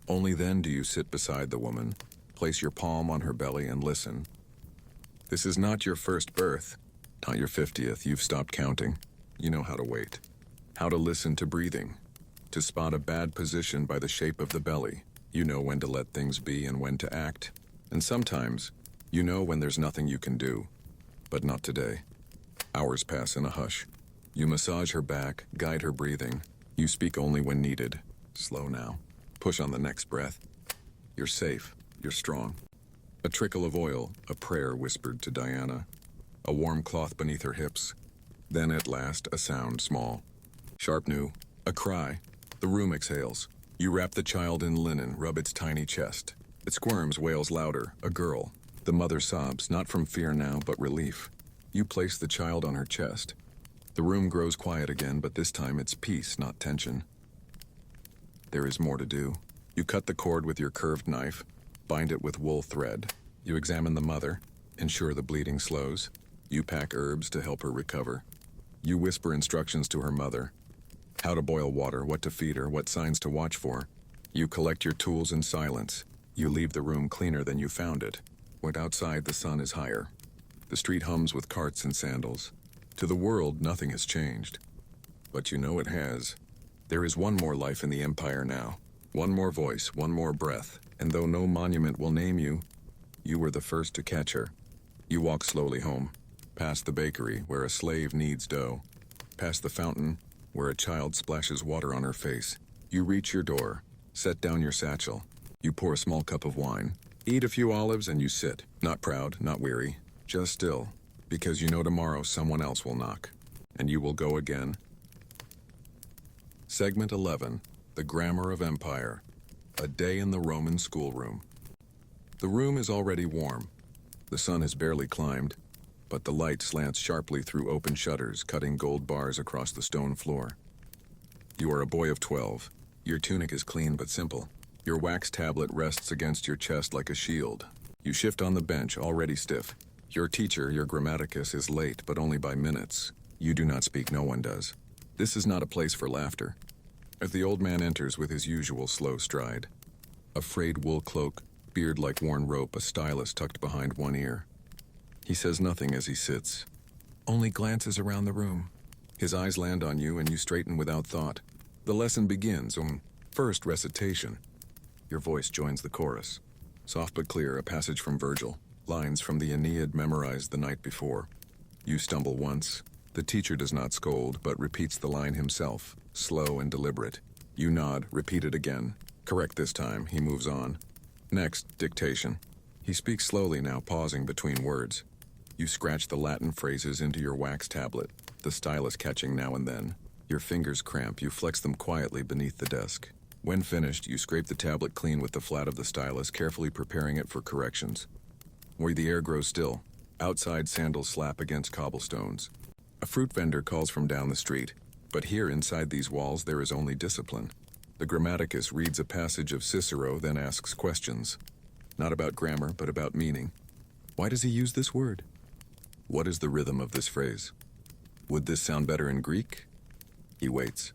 Only then do you sit beside the woman, place your palm on her belly and listen. This is not your first birth, not your 50th. You've stopped counting. You know how to wait, how to listen to breathing, to spot a bad position by the shape of the belly. You know when to let things be and when to act. And sometimes, you know when there's nothing you can do. But not today. Hours pass in a hush. You massage her back, guide her breathing. You speak only when needed. Slow now. Push on the next breath. You're safe. You're strong. A trickle of oil, a prayer whispered to Diana. A warm cloth beneath her hips. Then at last, a sound small. Sharp new. A cry. The room exhales. You wrap the child in linen, rub its tiny chest. It squirms, wails louder. A girl. The mother sobs, not from fear now, but relief. You place the child on her chest. The room grows quiet again, but this time it's peace, not tension. There is more to do. You cut the cord with your curved knife, bind it with wool thread. You examine the mother, ensure the bleeding slows. You pack herbs to help her recover. You whisper instructions to her mother. How to boil water, what to feed her, what signs to watch for. You collect your tools in silence. You leave the room cleaner than you found it. When outside, the sun is higher. The street hums with carts and sandals. To the world, nothing has changed. But you know it has. There is one more life in the empire now. One more voice, one more breath. And though no monument will name you, you were the first to catch her. You walk slowly home, past the bakery where a slave kneads dough, past the fountain where a child splashes water on her face. You reach your door, set down your satchel. You pour a small cup of wine, eat a few olives, and you sit. Not proud, not weary, just still, because you know tomorrow someone else will knock, and you will go again. Segment 11. The Grammar of Empire. A day in the Roman schoolroom. The room is already warm. The sun has barely climbed, but the light slants sharply through open shutters, cutting gold bars across the stone floor. You are a boy of 12. Your tunic is clean but simple. Your wax tablet rests against your chest like a shield. You shift on the bench, already stiff. Your teacher, your grammaticus, is late, but only by minutes. You do not speak, no one does. This is not a place for laughter. As the old man enters with his usual slow stride, a frayed wool cloak, beard like worn rope, a stylus tucked behind one ear. He says nothing as he sits, only glances around the room. His eyes land on you and you straighten without thought. The lesson begins. First, recitation. Your voice joins the chorus. Soft but clear, a passage from Virgil, lines from the Aeneid memorized the night before. You stumble once. The teacher does not scold, but repeats the line himself, slow and deliberate. You nod, repeat it again. Correct this time, he moves on. Next, dictation. He speaks slowly now, pausing between words. You scratch the Latin phrases into your wax tablet, the stylus catching now and then. Your fingers cramp, you flex them quietly beneath the desk. When finished, you scrape the tablet clean with the flat of the stylus, carefully preparing it for corrections. Where the air grows still. Outside, sandals slap against cobblestones. A fruit vendor calls from down the street, but here inside these walls there is only discipline. The grammaticus reads a passage of Cicero, then asks questions. Not about grammar, but about meaning. Why does he use this word? What is the rhythm of this phrase? Would this sound better in Greek? He waits.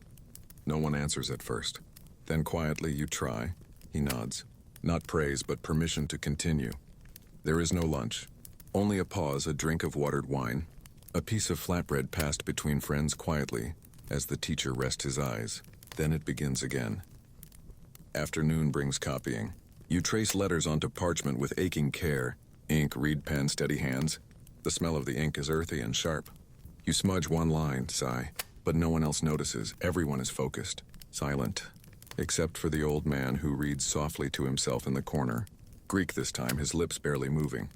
No one answers at first. Then quietly you try. He nods. Not praise, but permission to continue. There is no lunch. Only a pause, a drink of watered wine. A piece of flatbread passed between friends quietly, as the teacher rests his eyes. Then it begins again. Afternoon brings copying. You trace letters onto parchment with aching care. Ink, reed pen, steady hands. The smell of the ink is earthy and sharp. You smudge one line, sigh. But no one else notices. Everyone is focused. Silent. Except for the old man who reads softly to himself in the corner. Greek this time, his lips barely moving.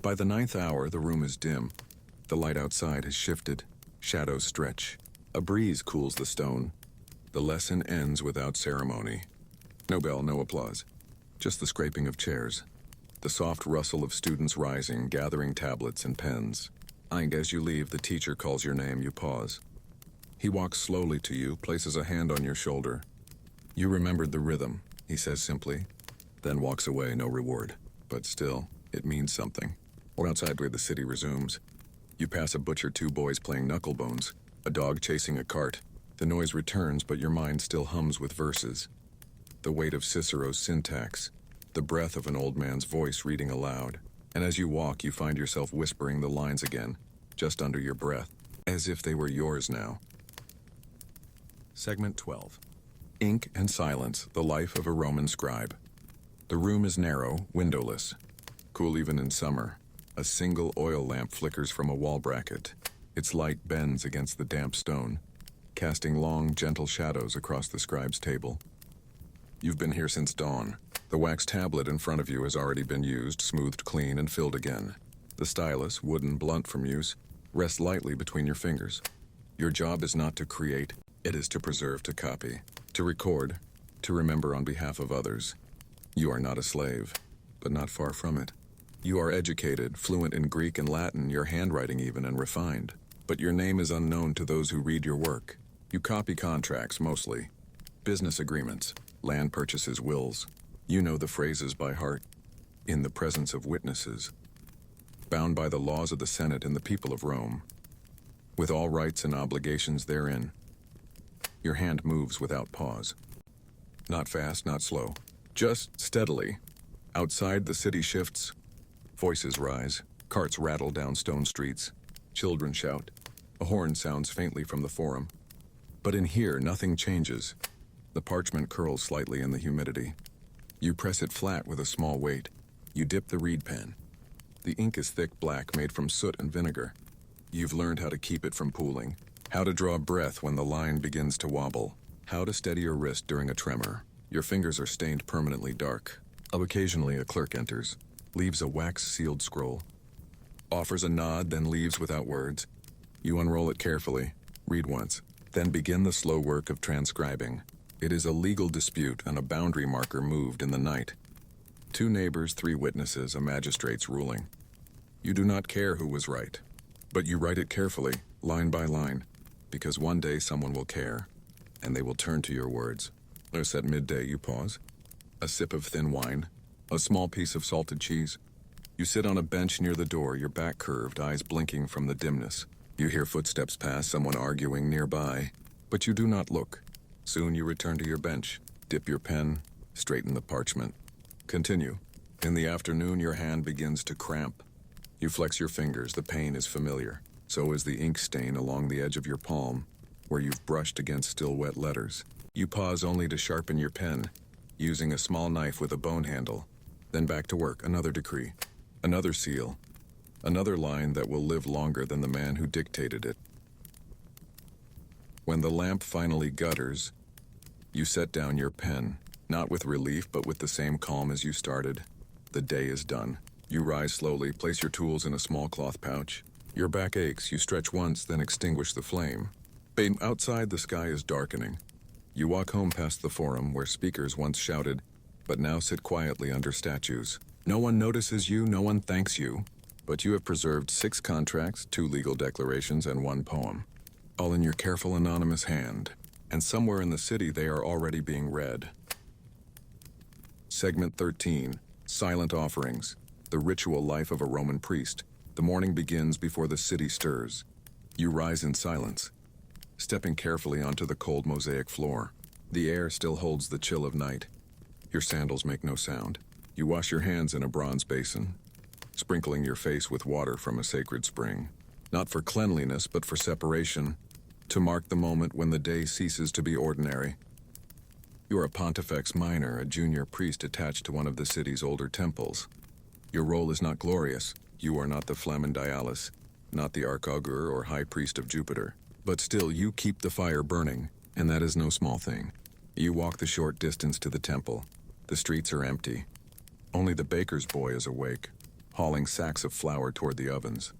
By the 9th hour, the room is dim. The light outside has shifted. Shadows stretch. A breeze cools the stone. The lesson ends without ceremony. No bell, no applause. Just the scraping of chairs. The soft rustle of students rising, gathering tablets and pens. And as you leave, the teacher calls your name. You pause. He walks slowly to you, places a hand on your shoulder. You remembered the rhythm, he says simply, then walks away, no reward. But still, it means something. Or outside where the city resumes. You pass a butcher, 2 boys playing knucklebones, a dog chasing a cart. The noise returns, but your mind still hums with verses. The weight of Cicero's syntax, the breath of an old man's voice reading aloud. And as you walk, you find yourself whispering the lines again, just under your breath, as if they were yours now. Segment 12. Ink and silence, the life of a Roman scribe. The room is narrow, windowless. Cool even in summer. A single oil lamp flickers from a wall bracket. Its light bends against the damp stone, casting long, gentle shadows across the scribe's table. You've been here since dawn. The wax tablet in front of you has already been used, smoothed clean, and filled again. The stylus, wooden, blunt from use, rests lightly between your fingers. Your job is not to create, it is to preserve, to copy, to record, to remember on behalf of others. You are not a slave, but not far from it. You are educated, fluent in Greek and Latin, your handwriting even, and refined. But your name is unknown to those who read your work. You copy contracts, mostly. Business agreements, land purchases, wills. You know the phrases by heart, in the presence of witnesses. Bound by the laws of the Senate and the people of Rome, with all rights and obligations therein. Your hand moves without pause. Not fast, not slow. Just steadily. Outside, the city shifts. Voices rise. Carts rattle down stone streets. Children shout. A horn sounds faintly from the forum. But in here, nothing changes. The parchment curls slightly in the humidity. You press it flat with a small weight. You dip the reed pen. The ink is thick black, made from soot and vinegar. You've learned how to keep it from pooling. How to draw breath when the line begins to wobble. How to steady your wrist during a tremor. Your fingers are stained permanently dark. Occasionally a clerk enters, leaves a wax-sealed scroll. Offers a nod, then leaves without words. You unroll it carefully, read once, then begin the slow work of transcribing. It is a legal dispute and a boundary marker moved in the night. 2 neighbors, 3 witnesses, a magistrate's ruling. You do not care who was right, but you write it carefully, line by line, because one day someone will care, and they will turn to your words. Thus at midday you pause. A sip of thin wine, a small piece of salted cheese. You sit on a bench near the door, your back curved, eyes blinking from the dimness. You hear footsteps pass, someone arguing nearby, but you do not look. Soon you return to your bench, dip your pen, straighten the parchment. Continue. In the afternoon, your hand begins to cramp. You flex your fingers, the pain is familiar. So is the ink stain along the edge of your palm, where you've brushed against still wet letters. You pause only to sharpen your pen, using a small knife with a bone handle. Then back to work, another decree, another seal, another line that will live longer than the man who dictated it. When the lamp finally gutters, you set down your pen, not with relief but with the same calm as you started. The day is done. You rise slowly, place your tools in a small cloth pouch. Your back aches, you stretch once, then extinguish the flame. Outside, the sky is darkening. You walk home past the forum where speakers once shouted, but now sit quietly under statues. No one notices you, no one thanks you, but you have preserved 6 contracts, 2 legal declarations, and 1 poem, all in your careful anonymous hand, and somewhere in the city they are already being read. Segment 13, Silent Offerings, the ritual life of a Roman priest. The morning begins before the city stirs. You rise in silence, stepping carefully onto the cold mosaic floor. The air still holds the chill of night. Your sandals make no sound. You wash your hands in a bronze basin, sprinkling your face with water from a sacred spring, not for cleanliness but for separation, to mark the moment when the day ceases to be ordinary. You are a Pontifex Minor, a junior priest attached to one of the city's older temples. Your role is not glorious. You are not the Flamen Dialis, not the Archaugur or High Priest of Jupiter. But still, you keep the fire burning, and that is no small thing. You walk the short distance to the temple. The streets are empty. Only the baker's boy is awake, hauling sacks of flour toward the ovens.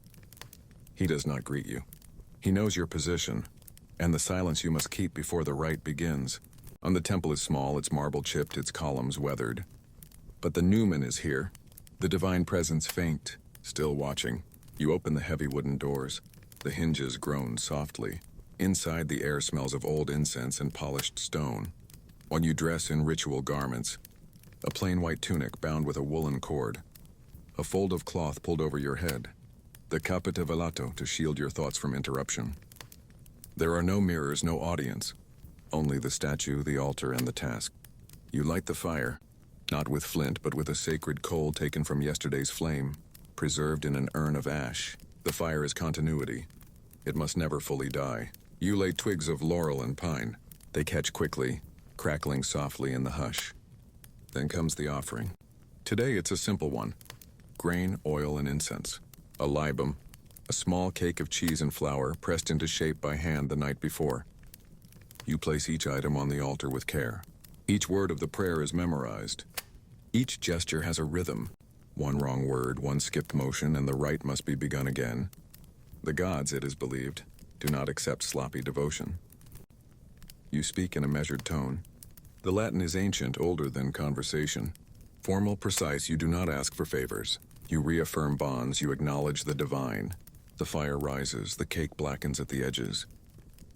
He does not greet you. He knows your position, and the silence you must keep before the rite begins. The temple is small, its marble chipped, its columns weathered. But the Numen is here, the divine presence faint, still watching. You open the heavy wooden doors. The hinges groan softly. Inside, the air smells of old incense and polished stone. When you dress in ritual garments, a plain white tunic bound with a woolen cord, a fold of cloth pulled over your head, the capite velato to shield your thoughts from interruption. There are no mirrors, no audience, only the statue, the altar, and the task. You light the fire, not with flint, but with a sacred coal taken from yesterday's flame, preserved in an urn of ash. The fire is continuity. It must never fully die. You lay twigs of laurel and pine. They catch quickly, crackling softly in the hush. Then comes the offering. Today it's a simple one. Grain, oil, and incense. A libum, a small cake of cheese and flour pressed into shape by hand the night before. You place each item on the altar with care. Each word of the prayer is memorized. Each gesture has a rhythm. One wrong word, one skipped motion, and the rite must be begun again. The gods, it is believed, do not accept sloppy devotion. You speak in a measured tone. The Latin is ancient, older than conversation. Formal, precise, you do not ask for favors. You reaffirm bonds, you acknowledge the divine. The fire rises, the cake blackens at the edges.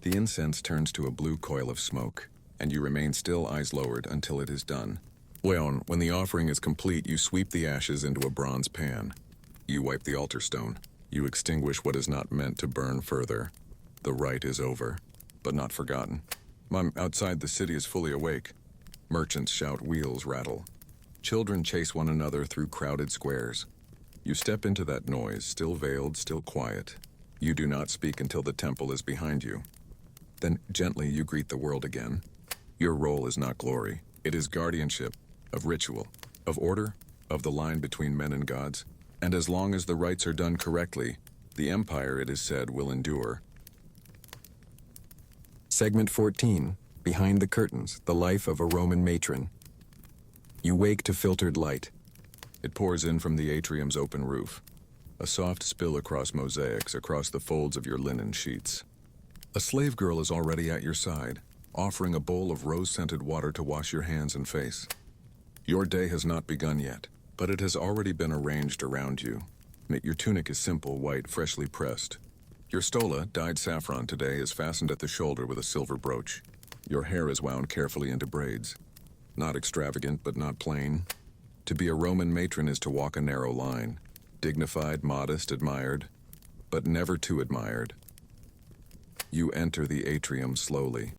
The incense turns to a blue coil of smoke, and you remain still, eyes lowered, until it is done. When the offering is complete, you sweep the ashes into a bronze pan. You wipe the altar stone. You extinguish what is not meant to burn further. The rite is over, but not forgotten. Outside, the city is fully awake. Merchants shout, wheels rattle. Children chase one another through crowded squares. You step into that noise, still veiled, still quiet. You do not speak until the temple is behind you. Then gently you greet the world again. Your role is not glory. It is guardianship, of ritual, of order, of the line between men and gods. And as long as the rites are done correctly, the empire, it is said, will endure. Segment 14, Behind the Curtains, the Life of a Roman Matron. You wake to filtered light. It pours in from the atrium's open roof, a soft spill across mosaics, across the folds of your linen sheets. A slave girl is already at your side, offering a bowl of rose-scented water to wash your hands and face. Your day has not begun yet, but it has already been arranged around you. Your tunic is simple, white, freshly pressed. Your stola, dyed saffron today, is fastened at the shoulder with a silver brooch. Your hair is wound carefully into braids. Not extravagant, but not plain. To be a Roman matron is to walk a narrow line. Dignified, modest, admired, but never too admired. You enter the atrium slowly.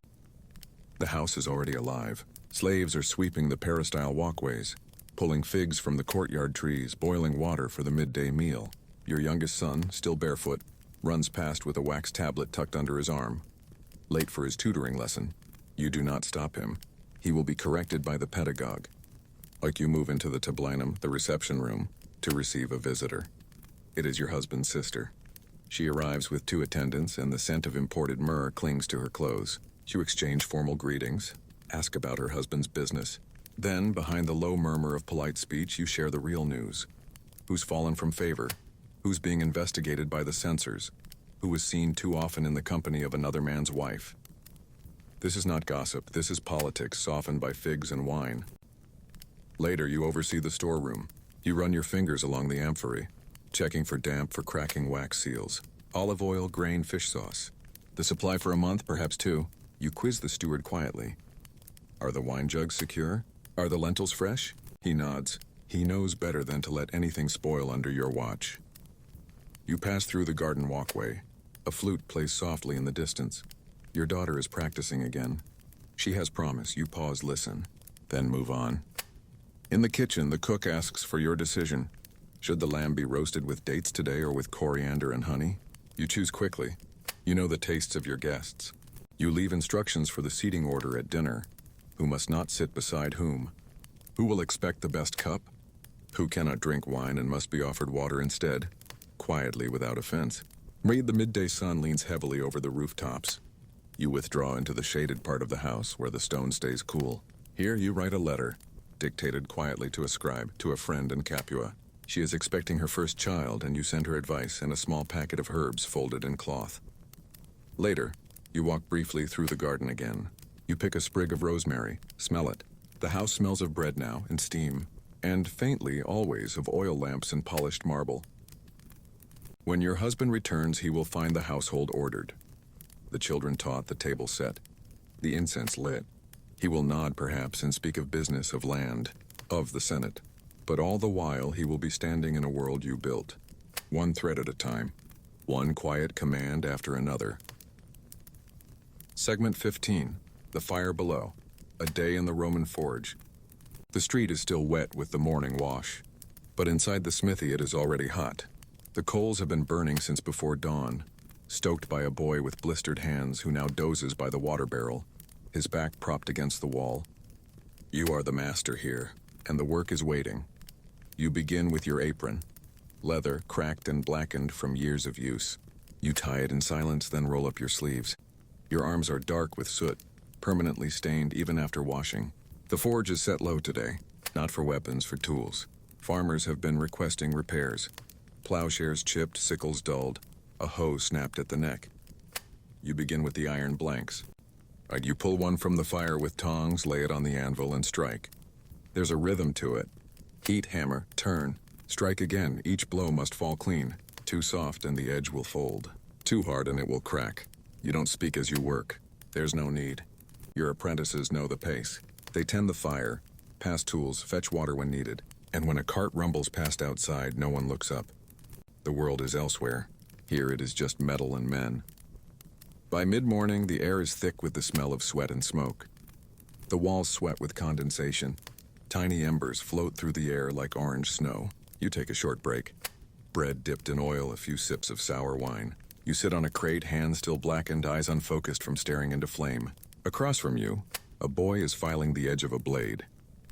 The house is already alive. Slaves are sweeping the peristyle walkways, pulling figs from the courtyard trees, boiling water for the midday meal. Your youngest son, still barefoot, runs past with a wax tablet tucked under his arm. Late for his tutoring lesson. You do not stop him. He will be corrected by the pedagogue. You move into the tablinum, the reception room, to receive a visitor. It is your husband's sister. She arrives with 2 attendants, and the scent of imported myrrh clings to her clothes. You exchange formal greetings, ask about her husband's business. Then, behind the low murmur of polite speech, you share the real news. Who's fallen from favor? Who's being investigated by the censors? Who was seen too often in the company of another man's wife? This is not gossip, this is politics softened by figs and wine. Later, you oversee the storeroom. You run your fingers along the amphory, checking for damp for cracking wax seals. Olive oil, grain, fish sauce. The supply for a month, perhaps two. You quiz the steward quietly. Are the wine jugs secure? Are the lentils fresh? He nods. He knows better than to let anything spoil under your watch. You pass through the garden walkway. A flute plays softly in the distance. Your daughter is practicing again. She has promise. You pause, listen, then move on. In the kitchen, the cook asks for your decision. Should the lamb be roasted with dates today or with coriander and honey? You choose quickly. You know the tastes of your guests. You leave instructions for the seating order at dinner. Who must not sit beside whom? Who will expect the best cup? Who cannot drink wine and must be offered water instead? Quietly, without offense. The midday sun leans heavily over the rooftops. You withdraw into the shaded part of the house where the stone stays cool. Here you write a letter, dictated quietly to a scribe, to a friend in Capua. She is expecting her first child, and you send her advice and a small packet of herbs folded in cloth. Later, you walk briefly through the garden again. You pick a sprig of rosemary, smell it. The house smells of bread now, and steam, and faintly, always, of oil lamps and polished marble. When your husband returns, he will find the household ordered. The children taught, the table set, the incense lit. He will nod, perhaps, and speak of business, of land, of the Senate. But all the while, he will be standing in a world you built, one thread at a time, one quiet command after another. Segment 15, The Fire Below, A Day in the Roman Forge. The street is still wet with the morning wash, but inside the smithy it is already hot. The coals have been burning since before dawn, stoked by a boy with blistered hands who now dozes by the water barrel, his back propped against the wall. You are the master here, and the work is waiting. You begin with your apron, leather cracked and blackened from years of use. You tie it in silence, then roll up your sleeves. Your arms are dark with soot, permanently stained even after washing. The forge is set low today, not for weapons, for tools. Farmers have been requesting repairs. Plowshares chipped, sickles dulled, a hoe snapped at the neck. You begin with the iron blanks. You pull one from the fire with tongs, lay it on the anvil, and strike. There's a rhythm to it. Heat, hammer, turn, strike again. Each blow must fall clean. Too soft and the edge will fold. Too hard and it will crack. You don't speak as you work. There's no need. Your apprentices know the pace. They tend the fire, pass tools, fetch water when needed. And when a cart rumbles past outside, no one looks up. The world is elsewhere. Here it is just metal and men. By mid-morning, the air is thick with the smell of sweat and smoke. The walls sweat with condensation. Tiny embers float through the air like orange snow. You take a short break. Bread dipped in oil, a few sips of sour wine. You sit on a crate, hands still blackened, eyes unfocused from staring into flame. Across from you, a boy is filing the edge of a blade.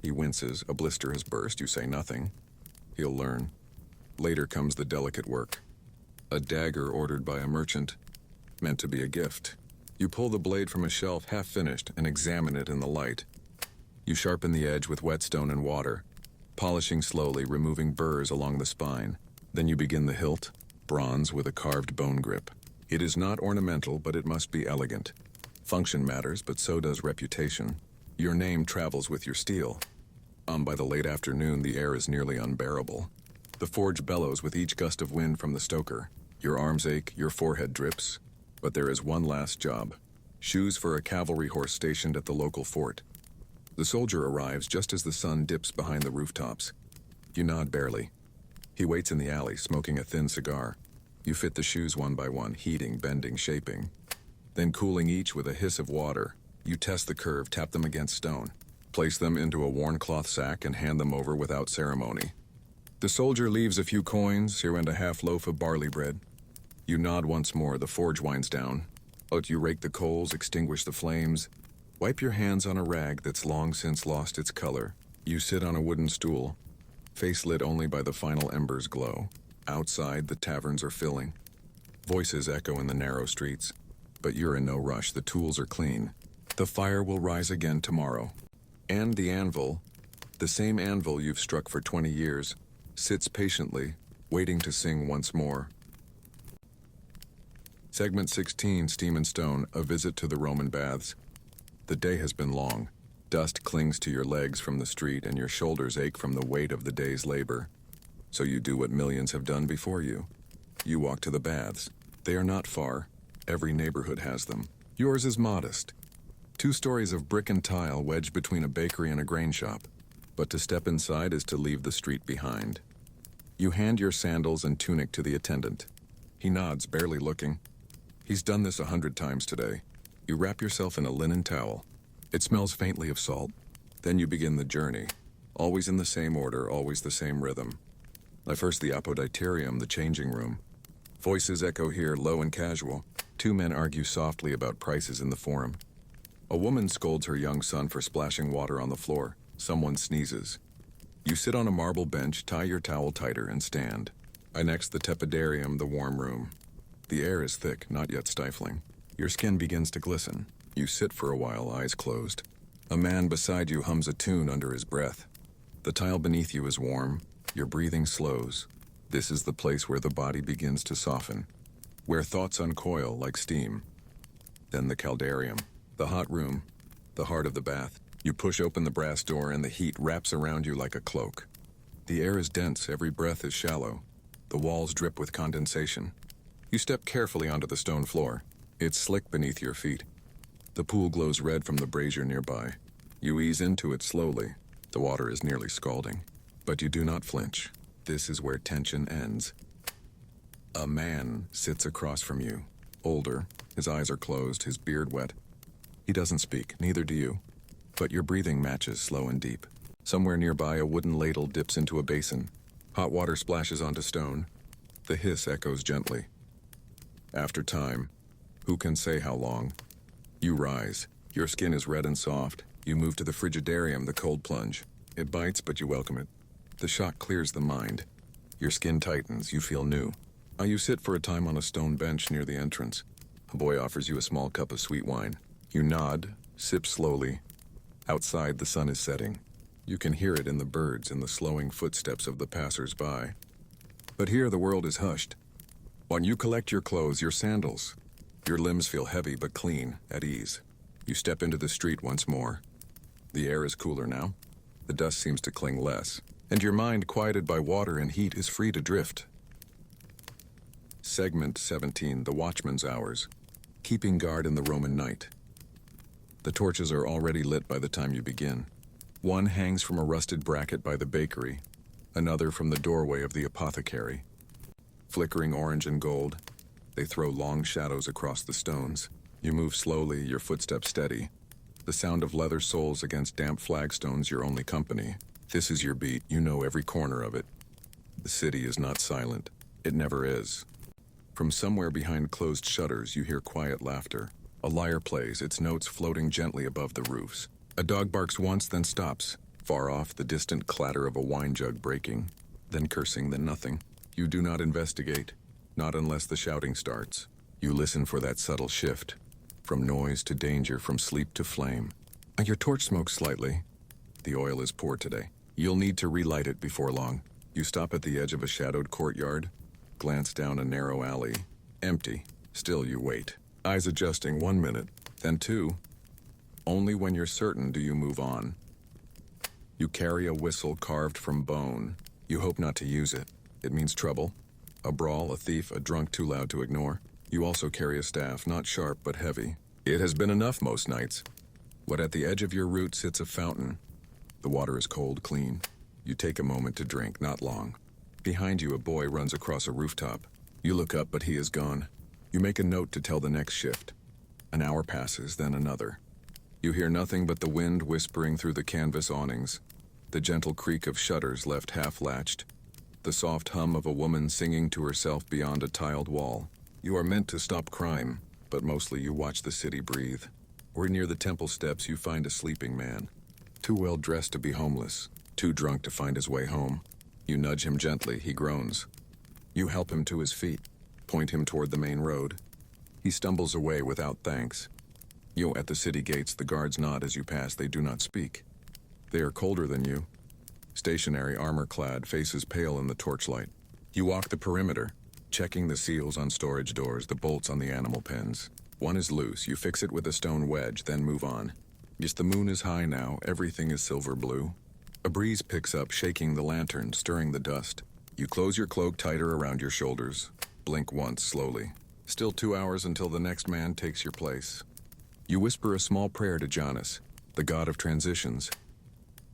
He winces, a blister has burst, you say nothing. He'll learn. Later comes the delicate work. A dagger ordered by a merchant, meant to be a gift. You pull the blade from a shelf half finished and examine it in the light. You sharpen the edge with whetstone and water, polishing slowly, removing burrs along the spine. Then you begin the hilt, bronze with a carved bone grip. It is not ornamental, but it must be elegant. Function matters, but so does reputation. Your name travels with your steel. By the late afternoon, the air is nearly unbearable. The forge bellows with each gust of wind from the stoker. Your arms ache, your forehead drips. But there is one last job. Shoes for a cavalry horse stationed at the local fort. The soldier arrives just as the sun dips behind the rooftops. You nod barely. He waits in the alley, smoking a thin cigar. You fit the shoes one by one, heating, bending, shaping. Then cooling each with a hiss of water, you test the curve, tap them against stone. Place them into a worn cloth sack and hand them over without ceremony. The soldier leaves a few coins, here and a half loaf of barley bread. You nod once more, the forge winds down. You rake the coals, extinguish the flames. Wipe your hands on a rag that's long since lost its color. You sit on a wooden stool, face lit only by the final embers glow. Outside, the taverns are filling. Voices echo in the narrow streets. But you're in no rush, the tools are clean. The fire will rise again tomorrow. And the anvil, the same anvil you've struck for 20 years, sits patiently, waiting to sing once more. Segment 16, Steam and Stone, a visit to the Roman baths. The day has been long. Dust clings to your legs from the street and your shoulders ache from the weight of the day's labor. So you do what millions have done before you. You walk to the baths. They are not far. Every neighborhood has them. Yours is modest. 2 stories of brick and tile wedged between a bakery and a grain shop. But to step inside is to leave the street behind. You hand your sandals and tunic to the attendant. He nods, barely looking. He's done this 100 times today. You wrap yourself in a linen towel. It smells faintly of salt. Then you begin the journey. Always in the same order, always the same rhythm. First the apoditerium, the changing room. Voices echo here, low and casual. 2 men argue softly about prices in the forum. A woman scolds her young son for splashing water on the floor. Someone sneezes. You sit on a marble bench, tie your towel tighter, and stand. Next, the tepidarium, the warm room. The air is thick, not yet stifling. Your skin begins to glisten. You sit for a while, eyes closed. A man beside you hums a tune under his breath. The tile beneath you is warm. Your breathing slows. This is the place where the body begins to soften, where thoughts uncoil like steam. Then the caldarium, the hot room, the heart of the bath. You push open the brass door and the heat wraps around you like a cloak. The air is dense, every breath is shallow. The walls drip with condensation. You step carefully onto the stone floor. It's slick beneath your feet. The pool glows red from the brazier nearby. You ease into it slowly. The water is nearly scalding. But you do not flinch. This is where tension ends. A man sits across from you. Older, his eyes are closed, his beard wet. He doesn't speak, neither do you. But your breathing matches, slow and deep. Somewhere nearby, a wooden ladle dips into a basin. Hot water splashes onto stone. The hiss echoes gently. After time, who can say how long? You rise. Your skin is red and soft. You move to the frigidarium, the cold plunge. It bites, but you welcome it. The shock clears the mind. Your skin tightens, you feel new. You sit for a time on a stone bench near the entrance. A boy offers you a small cup of sweet wine. You nod, sip slowly. Outside, the sun is setting. You can hear it in the birds, in the slowing footsteps of the passers-by. But here the world is hushed. When you collect your clothes, your sandals, your limbs feel heavy but clean, at ease. You step into the street once more. The air is cooler now. The dust seems to cling less. And your mind, quieted by water and heat, is free to drift. Segment 17, the watchman's hours. Keeping guard in the Roman night. The torches are already lit by the time you begin. One hangs from a rusted bracket by the bakery, another from the doorway of the apothecary. Flickering orange and gold, they throw long shadows across the stones. You move slowly, your footsteps steady. The sound of leather soles against damp flagstones your only company. This is your beat, you know every corner of it. The city is not silent. It never is. From somewhere behind closed shutters you hear quiet laughter. A lyre plays, its notes floating gently above the roofs. A dog barks once, then stops. Far off, the distant clatter of a wine jug breaking. Then cursing, then nothing. You do not investigate, not unless the shouting starts. You listen for that subtle shift. From noise to danger, from sleep to flame. Your torch smokes slightly. The oil is poor today. You'll need to relight it before long. You stop at the edge of a shadowed courtyard, glance down a narrow alley. Empty. Still you wait. Eyes adjusting 1 minute, then 2. Only when you're certain do you move on. You carry a whistle carved from bone. You hope not to use it. It means trouble. A brawl, a thief, a drunk too loud to ignore. You also carry a staff, not sharp but heavy. It has been enough most nights. But at the edge of your route sits a fountain. The water is cold, clean. You take a moment to drink, not long. Behind you, a boy runs across a rooftop. You look up, but he is gone. You make a note to tell the next shift. An hour passes, then another. You hear nothing but the wind whispering through the canvas awnings, the gentle creak of shutters left half-latched, the soft hum of a woman singing to herself beyond a tiled wall. You are meant to stop crime, but mostly you watch the city breathe. Or near the temple steps you find a sleeping man, too well dressed to be homeless, too drunk to find his way home. You nudge him gently, he groans. You help him to his feet, point him toward the main road. He stumbles away without thanks. You at the city gates, the guards nod as you pass, they do not speak. They are colder than you. Stationary, armor-clad, faces pale in the torchlight. You walk the perimeter, checking the seals on storage doors, the bolts on the animal pens. One is loose. You fix it with a stone wedge, then move on. Yes, the moon is high now. Everything is silver blue. A breeze picks up, shaking the lantern, stirring the dust. You close your cloak tighter around your shoulders. Blink once, slowly. Still 2 hours until the next man takes your place. You whisper a small prayer to Janus, the god of transitions.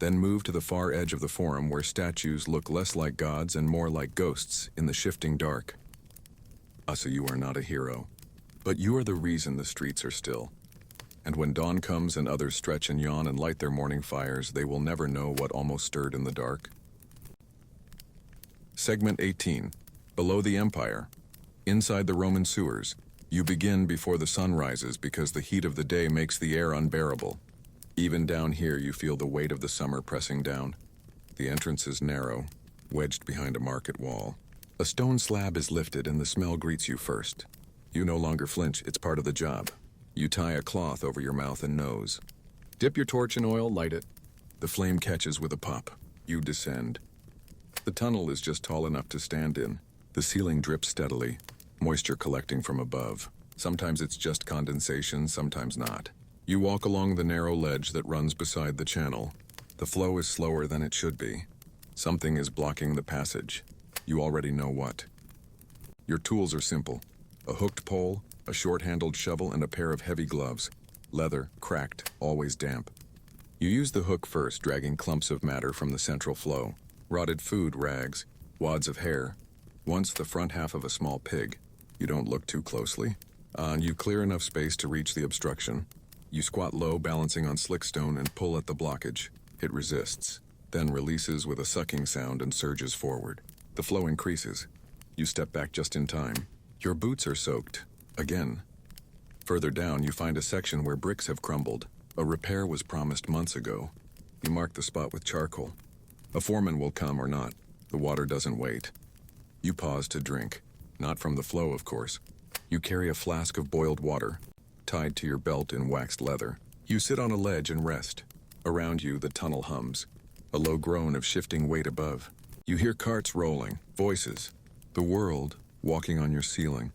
Then move to the far edge of the forum where statues look less like gods and more like ghosts in the shifting dark. Asa, you are not a hero, but you are the reason the streets are still. And when dawn comes and others stretch and yawn and light their morning fires, they will never know what almost stirred in the dark. Segment 18. Below the Empire. Inside the Roman sewers. You begin before the sun rises because the heat of the day makes the air unbearable. Even down here you feel the weight of the summer pressing down. The entrance is narrow, wedged behind a market wall. A stone slab is lifted and the smell greets you first. You no longer flinch, it's part of the job. You tie a cloth over your mouth and nose. Dip your torch in oil, light it. The flame catches with a pop. You descend. The tunnel is just tall enough to stand in. The ceiling drips steadily, moisture collecting from above. Sometimes it's just condensation, sometimes not. You walk along the narrow ledge that runs beside the channel. The flow is slower than it should be. Something is blocking the passage. You already know what. Your tools are simple. A hooked pole, a short-handled shovel, and a pair of heavy gloves. Leather, cracked, always damp. You use the hook first, dragging clumps of matter from the central flow. Rotted food, rags, wads of hair. Once the front half of a small pig. You don't look too closely. And you clear enough space to reach the obstruction. You squat low, balancing on slick stone, and pull at the blockage. It resists, then releases with a sucking sound and surges forward. The flow increases. You step back just in time. Your boots are soaked. Again. Further down, you find a section where bricks have crumbled. A repair was promised months ago. You mark the spot with charcoal. A foreman will come or not. The water doesn't wait. You pause to drink. Not from the flow, of course. You carry a flask of boiled water, tied to your belt in waxed leather. You sit on a ledge and rest. Around you, the tunnel hums. A low groan of shifting weight above. You hear carts rolling, voices. The world walking on your ceiling.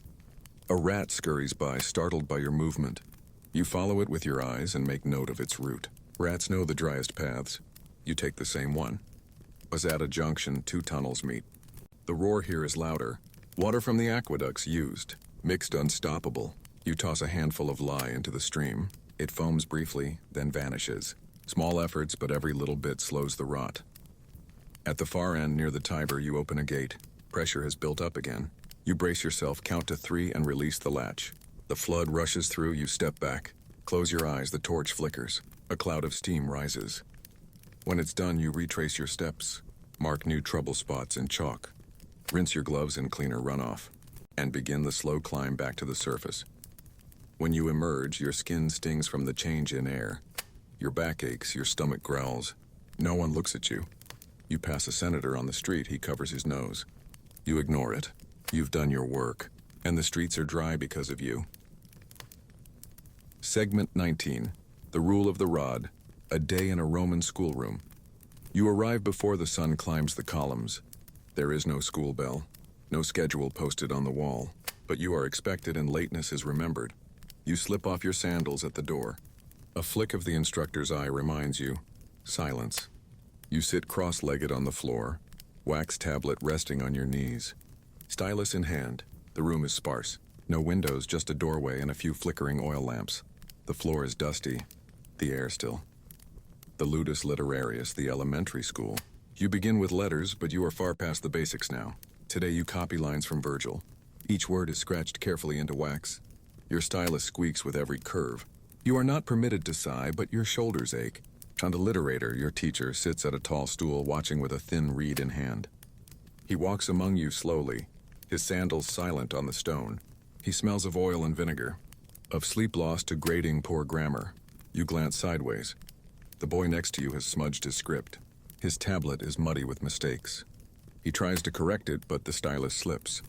A rat scurries by, startled by your movement. You follow it with your eyes and make note of its route. Rats know the driest paths. You take the same one. As at a junction, 2 tunnels meet. The roar here is louder. Water from the aqueducts used. Mixed unstoppable. You toss a handful of lye into the stream. It foams briefly, then vanishes. Small efforts, but every little bit slows the rot. At the far end, near the Tiber, you open a gate. Pressure has built up again. You brace yourself, count to 3, and release the latch. The flood rushes through, you step back. Close your eyes, the torch flickers. A cloud of steam rises. When it's done, you retrace your steps. Mark new trouble spots in chalk. Rinse your gloves in cleaner runoff. And begin the slow climb back to the surface. When you emerge, your skin stings from the change in air. Your back aches, your stomach growls. No one looks at you. You pass a senator on the street, he covers his nose. You ignore it. You've done your work, and the streets are dry because of you. Segment 19. The Rule of the Rod. A day in a Roman schoolroom. You arrive before the sun climbs the columns. There is no school bell, no schedule posted on the wall, but you are expected and lateness is remembered. You slip off your sandals at the door. A flick of the instructor's eye reminds you. Silence. You sit cross-legged on the floor, wax tablet resting on your knees. Stylus in hand. The room is sparse. No windows, just a doorway and a few flickering oil lamps. The floor is dusty. The air still. The ludus literarius, the elementary school. You begin with letters, but you are far past the basics now. Today you copy lines from Virgil. Each word is scratched carefully into wax. Your stylus squeaks with every curve. You are not permitted to sigh, but your shoulders ache. Candleliterator, your teacher, sits at a tall stool watching with a thin reed in hand. He walks among you slowly, his sandals silent on the stone. He smells of oil and vinegar, of sleep lost to grating poor grammar. You glance sideways. The boy next to you has smudged his script. His tablet is muddy with mistakes. He tries to correct it, but the stylus slips.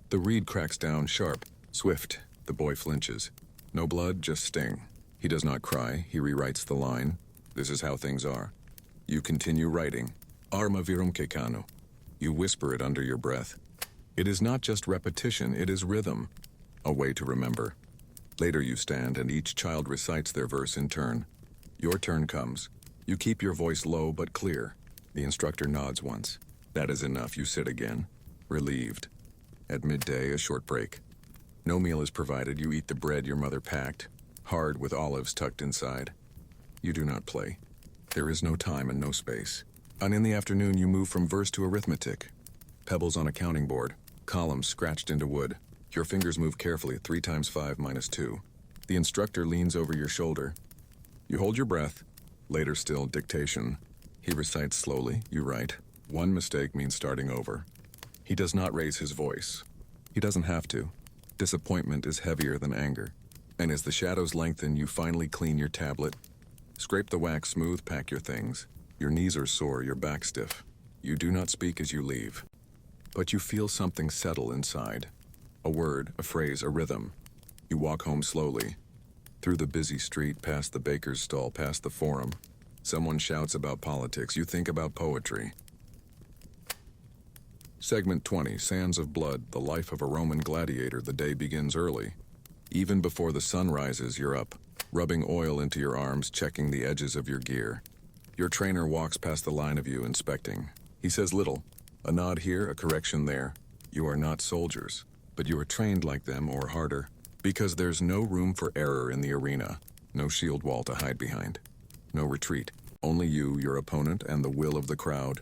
The reed cracks down sharp, swift. The boy flinches. No blood, just sting. He does not cry. He rewrites the line. This is how things are. You continue writing. Arma virumkekanu. You whisper it under your breath. It is not just repetition, it is rhythm, a way to remember. Later you stand and each child recites their verse in turn. Your turn comes. You keep your voice low but clear. The instructor nods once. That is enough, you sit again, relieved. At midday, a short break. No meal is provided, you eat the bread your mother packed, hard with olives tucked inside. You do not play. There is no time and no space. And in the afternoon you move from verse to arithmetic. Pebbles on a counting board, columns scratched into wood. Your fingers move carefully, 3 times 5 minus 2. The instructor leans over your shoulder. You hold your breath. Later still, dictation. He recites slowly, you write. One mistake means starting over. He does not raise his voice. He doesn't have to. Disappointment is heavier than anger. And as the shadows lengthen, you finally clean your tablet. Scrape the wax smooth, pack your things. Your knees are sore, your back stiff. You do not speak as you leave. But you feel something settle inside. A word, a phrase, a rhythm. You walk home slowly. Through the busy street, past the baker's stall, past the forum. Someone shouts about politics. You think about poetry. Segment 20, Sands of Blood, the life of a Roman gladiator. The day begins early. Even before the sun rises, you're up, rubbing oil into your arms, checking the edges of your gear. Your trainer walks past the line of you, inspecting. He says little. A nod here, a correction there. You are not soldiers, but you are trained like them or harder, because there's no room for error in the arena. No shield wall to hide behind. No retreat. Only you, your opponent, and the will of the crowd.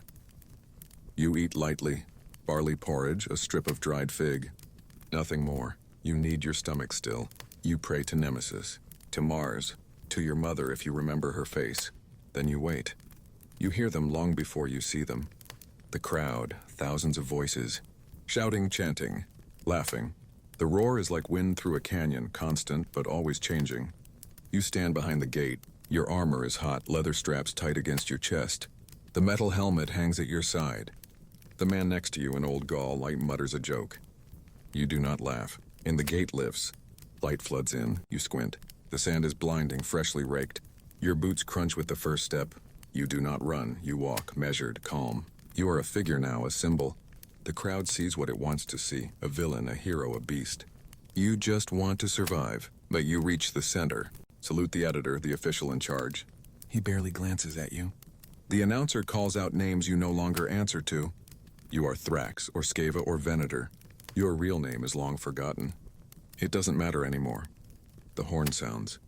You eat lightly. Barley porridge, a strip of dried fig. Nothing more. You need your stomach still. You pray to Nemesis, to Mars, to your mother if you remember her face. Then you wait. You hear them long before you see them. The crowd, thousands of voices, shouting, chanting, laughing. The roar is like wind through a canyon, constant but always changing. You stand behind the gate. Your armor is hot, leather straps tight against your chest. The metal helmet hangs at your side. The man next to you, an old Gaul, light mutters a joke. You do not laugh. And the gate lifts. Light floods in. You squint. The sand is blinding, freshly raked. Your boots crunch with the first step. You do not run. You walk, measured, calm. You are a figure now, a symbol. The crowd sees what it wants to see. A villain, a hero, a beast. You just want to survive, but you reach the center. Salute the editor, the official in charge. He barely glances at you. The announcer calls out names you no longer answer to. You are Thrax, or Sceva, or Venator. Your real name is long forgotten. It doesn't matter anymore. The horn sounds.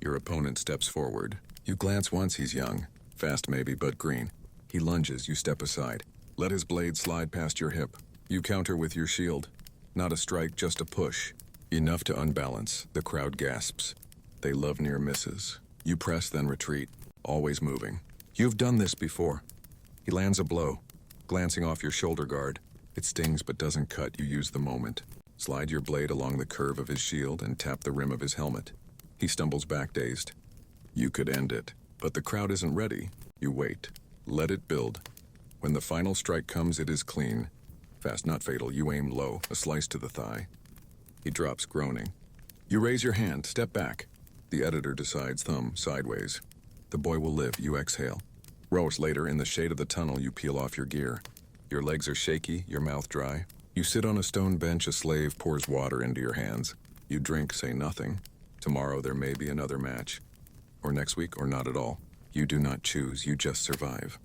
Your opponent steps forward. You glance once, he's young. Fast maybe, but green. He lunges, you step aside. Let his blade slide past your hip. You counter with your shield. Not a strike, just a push. Enough to unbalance. The crowd gasps. They love near misses. You press, then retreat. Always moving. You've done this before. He lands a blow. Glancing off your shoulder guard. It stings but doesn't cut. You use the moment. Slide your blade along the curve of his shield and tap the rim of his helmet. He stumbles back, dazed. You could end it, but the crowd isn't ready. You wait. Let it build. When the final strike comes, it is clean. Fast, not fatal. You aim low, a slice to the thigh. He drops, groaning. You raise your hand, step back. The editor decides, thumb sideways. The boy will live. You exhale. Rows later, in the shade of the tunnel, you peel off your gear. Your legs are shaky, your mouth dry. You sit on a stone bench, a slave pours water into your hands. You drink, say nothing. Tomorrow there may be another match. Or next week, or not at all. You do not choose, you just survive.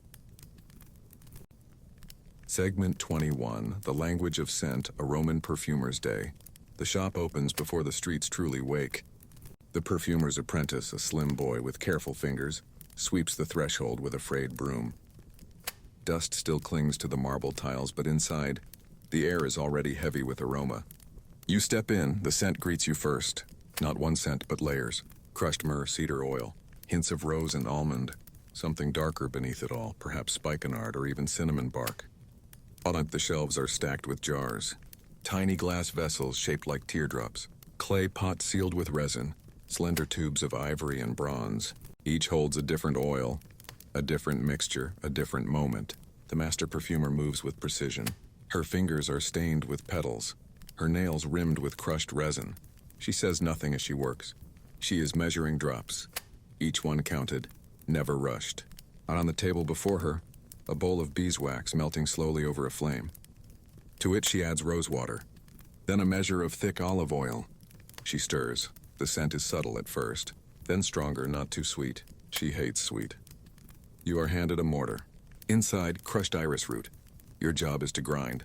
Segment 21, The Language of Scent, a Roman Perfumer's Day. The shop opens before the streets truly wake. The perfumer's apprentice, a slim boy with careful fingers, sweeps the threshold with a frayed broom. Dust still clings to the marble tiles, but inside, the air is already heavy with aroma. You step in, the scent greets you first. Not one scent, but layers. Crushed myrrh, cedar oil, hints of rose and almond. Something darker beneath it all, perhaps spikenard or even cinnamon bark. On the shelves are stacked with jars. Tiny glass vessels shaped like teardrops. Clay pots sealed with resin. Slender tubes of ivory and bronze. Each holds a different oil, a different mixture, a different moment. The master perfumer moves with precision. Her fingers are stained with petals. Her nails rimmed with crushed resin. She says nothing as she works. She is measuring drops. Each one counted, never rushed. Out on the table before her, a bowl of beeswax melting slowly over a flame. To it she adds rose water, then a measure of thick olive oil. She stirs. The scent is subtle at first, then stronger, not too sweet. She hates sweet. You are handed a mortar. Inside, crushed iris root. Your job is to grind.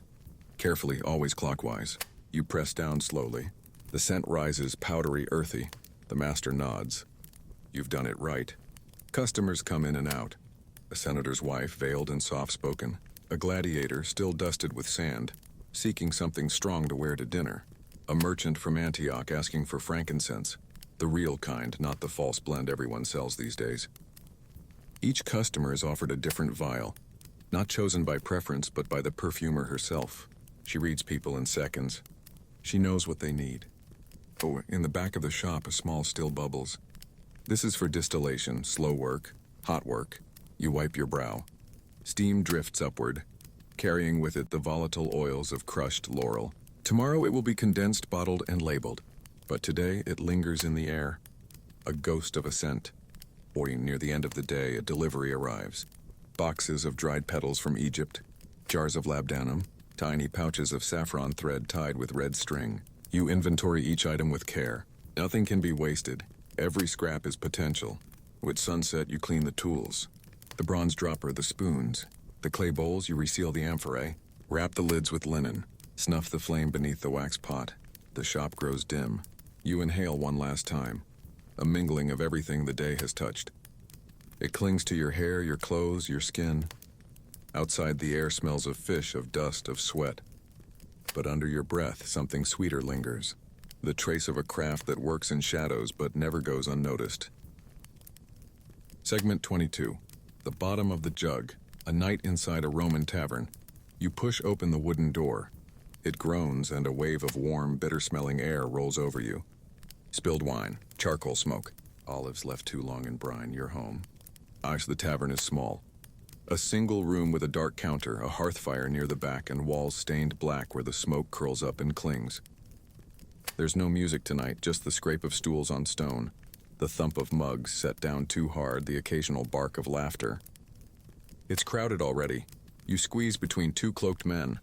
Carefully, always clockwise. You press down slowly. The scent rises, powdery, earthy. The master nods. You've done it right. Customers come in and out. A senator's wife, veiled and soft-spoken. A gladiator, still dusted with sand, seeking something strong to wear to dinner. A merchant from Antioch asking for frankincense. The real kind, not the false blend everyone sells these days. Each customer is offered a different vial, not chosen by preference but by the perfumer herself. She reads people in seconds. She knows what they need. Oh, in the back of the shop, a small still bubbles. This is for distillation, slow work, hot work. You wipe your brow. Steam drifts upward, carrying with it the volatile oils of crushed laurel. Tomorrow it will be condensed, bottled, and labeled. But today it lingers in the air, a ghost of a scent. Or near the end of the day, a delivery arrives. Boxes of dried petals from Egypt, jars of labdanum, tiny pouches of saffron thread tied with red string. You inventory each item with care. Nothing can be wasted. Every scrap is potential. With sunset, you clean the tools. The bronze dropper, the spoons. The clay bowls, you reseal the amphorae. Wrap the lids with linen. Snuff the flame beneath the wax pot. The shop grows dim. You inhale one last time. A mingling of everything the day has touched. It clings to your hair, your clothes, your skin. Outside, the air smells of fish, of dust, of sweat. But under your breath, something sweeter lingers. The trace of a craft that works in shadows but never goes unnoticed. Segment 22. The bottom of the jug. A night inside a Roman tavern. You push open the wooden door. It groans and a wave of warm, bitter-smelling air rolls over you. Spilled wine, charcoal smoke, olives left too long in brine, you're home. The tavern is small. A single room with a dark counter, a hearth fire near the back, and walls stained black where the smoke curls up and clings. There's no music tonight, just the scrape of stools on stone, the thump of mugs set down too hard, the occasional bark of laughter. It's crowded already. You squeeze between two cloaked men.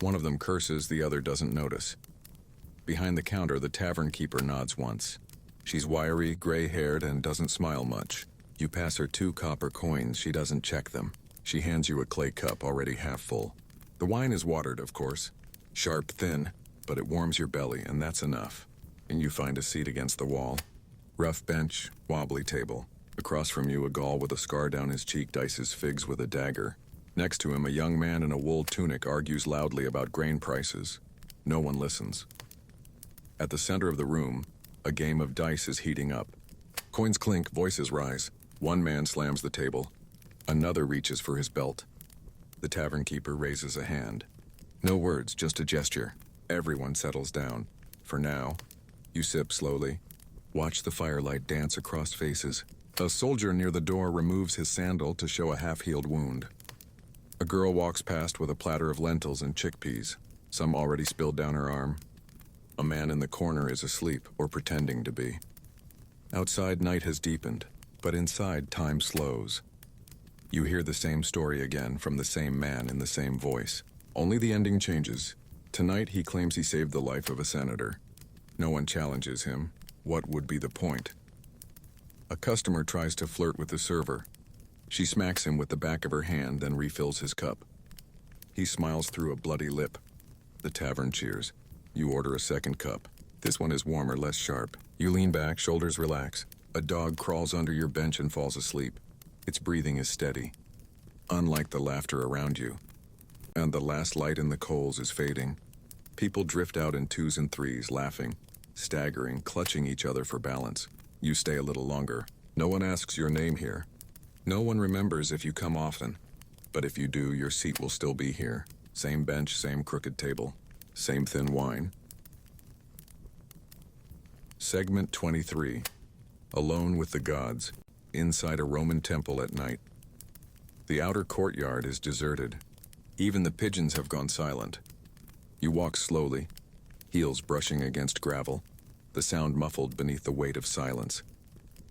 One of them curses, the other doesn't notice. Behind the counter, the tavern keeper nods once. She's wiry, gray-haired, and doesn't smile much. You pass her 2 copper coins, she doesn't check them. She hands you a clay cup already half full. The wine is watered, of course. Sharp, thin, but it warms your belly, and that's enough. And you find a seat against the wall. Rough bench, wobbly table. Across from you, a Gaul with a scar down his cheek dices figs with a dagger. Next to him, a young man in a wool tunic argues loudly about grain prices. No one listens. At the center of the room, a game of dice is heating up. Coins clink, voices rise. One man slams the table. Another reaches for his belt. The tavern keeper raises a hand. No words, just a gesture. Everyone settles down. For now, you sip slowly. Watch the firelight dance across faces. A soldier near the door removes his sandal to show a half-healed wound. A girl walks past with a platter of lentils and chickpeas, some already spilled down her arm. A man in the corner is asleep, or pretending to be. Outside, night has deepened, but inside, time slows. You hear the same story again from the same man in the same voice. Only the ending changes. Tonight, he claims he saved the life of a senator. No one challenges him. What would be the point? A customer tries to flirt with the server. She smacks him with the back of her hand, then refills his cup. He smiles through a bloody lip. The tavern cheers. You order a second cup. This one is warmer, less sharp. You lean back, shoulders relax. A dog crawls under your bench and falls asleep. Its breathing is steady, unlike the laughter around you. And the last light in the coals is fading. People drift out in 2s and 3s, laughing, staggering, clutching each other for balance. You stay a little longer. No one asks your name here. No one remembers if you come often. But if you do, your seat will still be here. Same bench, same crooked table, same thin wine. Segment 23. Alone with the gods, inside a Roman temple at night. The outer courtyard is deserted. Even the pigeons have gone silent. You walk slowly, heels brushing against gravel, the sound muffled beneath the weight of silence.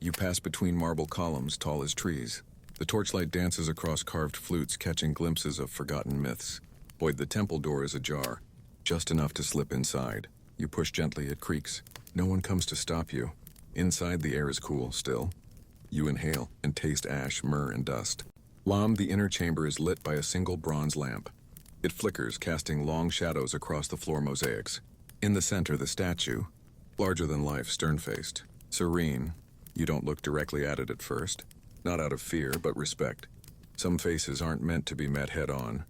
You pass between marble columns tall as trees. The torchlight dances across carved flutes, catching glimpses of forgotten myths. Boyd, the temple door is ajar, just enough to slip inside. You push gently, it creaks. No one comes to stop you. Inside, the air is cool, still. You inhale and taste ash, myrrh, and dust. Lam, the inner chamber is lit by a single bronze lamp. It flickers, casting long shadows across the floor mosaics. In the center, the statue, larger than life, stern-faced, serene. You don't look directly at it at first, not out of fear, but respect. Some faces aren't meant to be met head-on.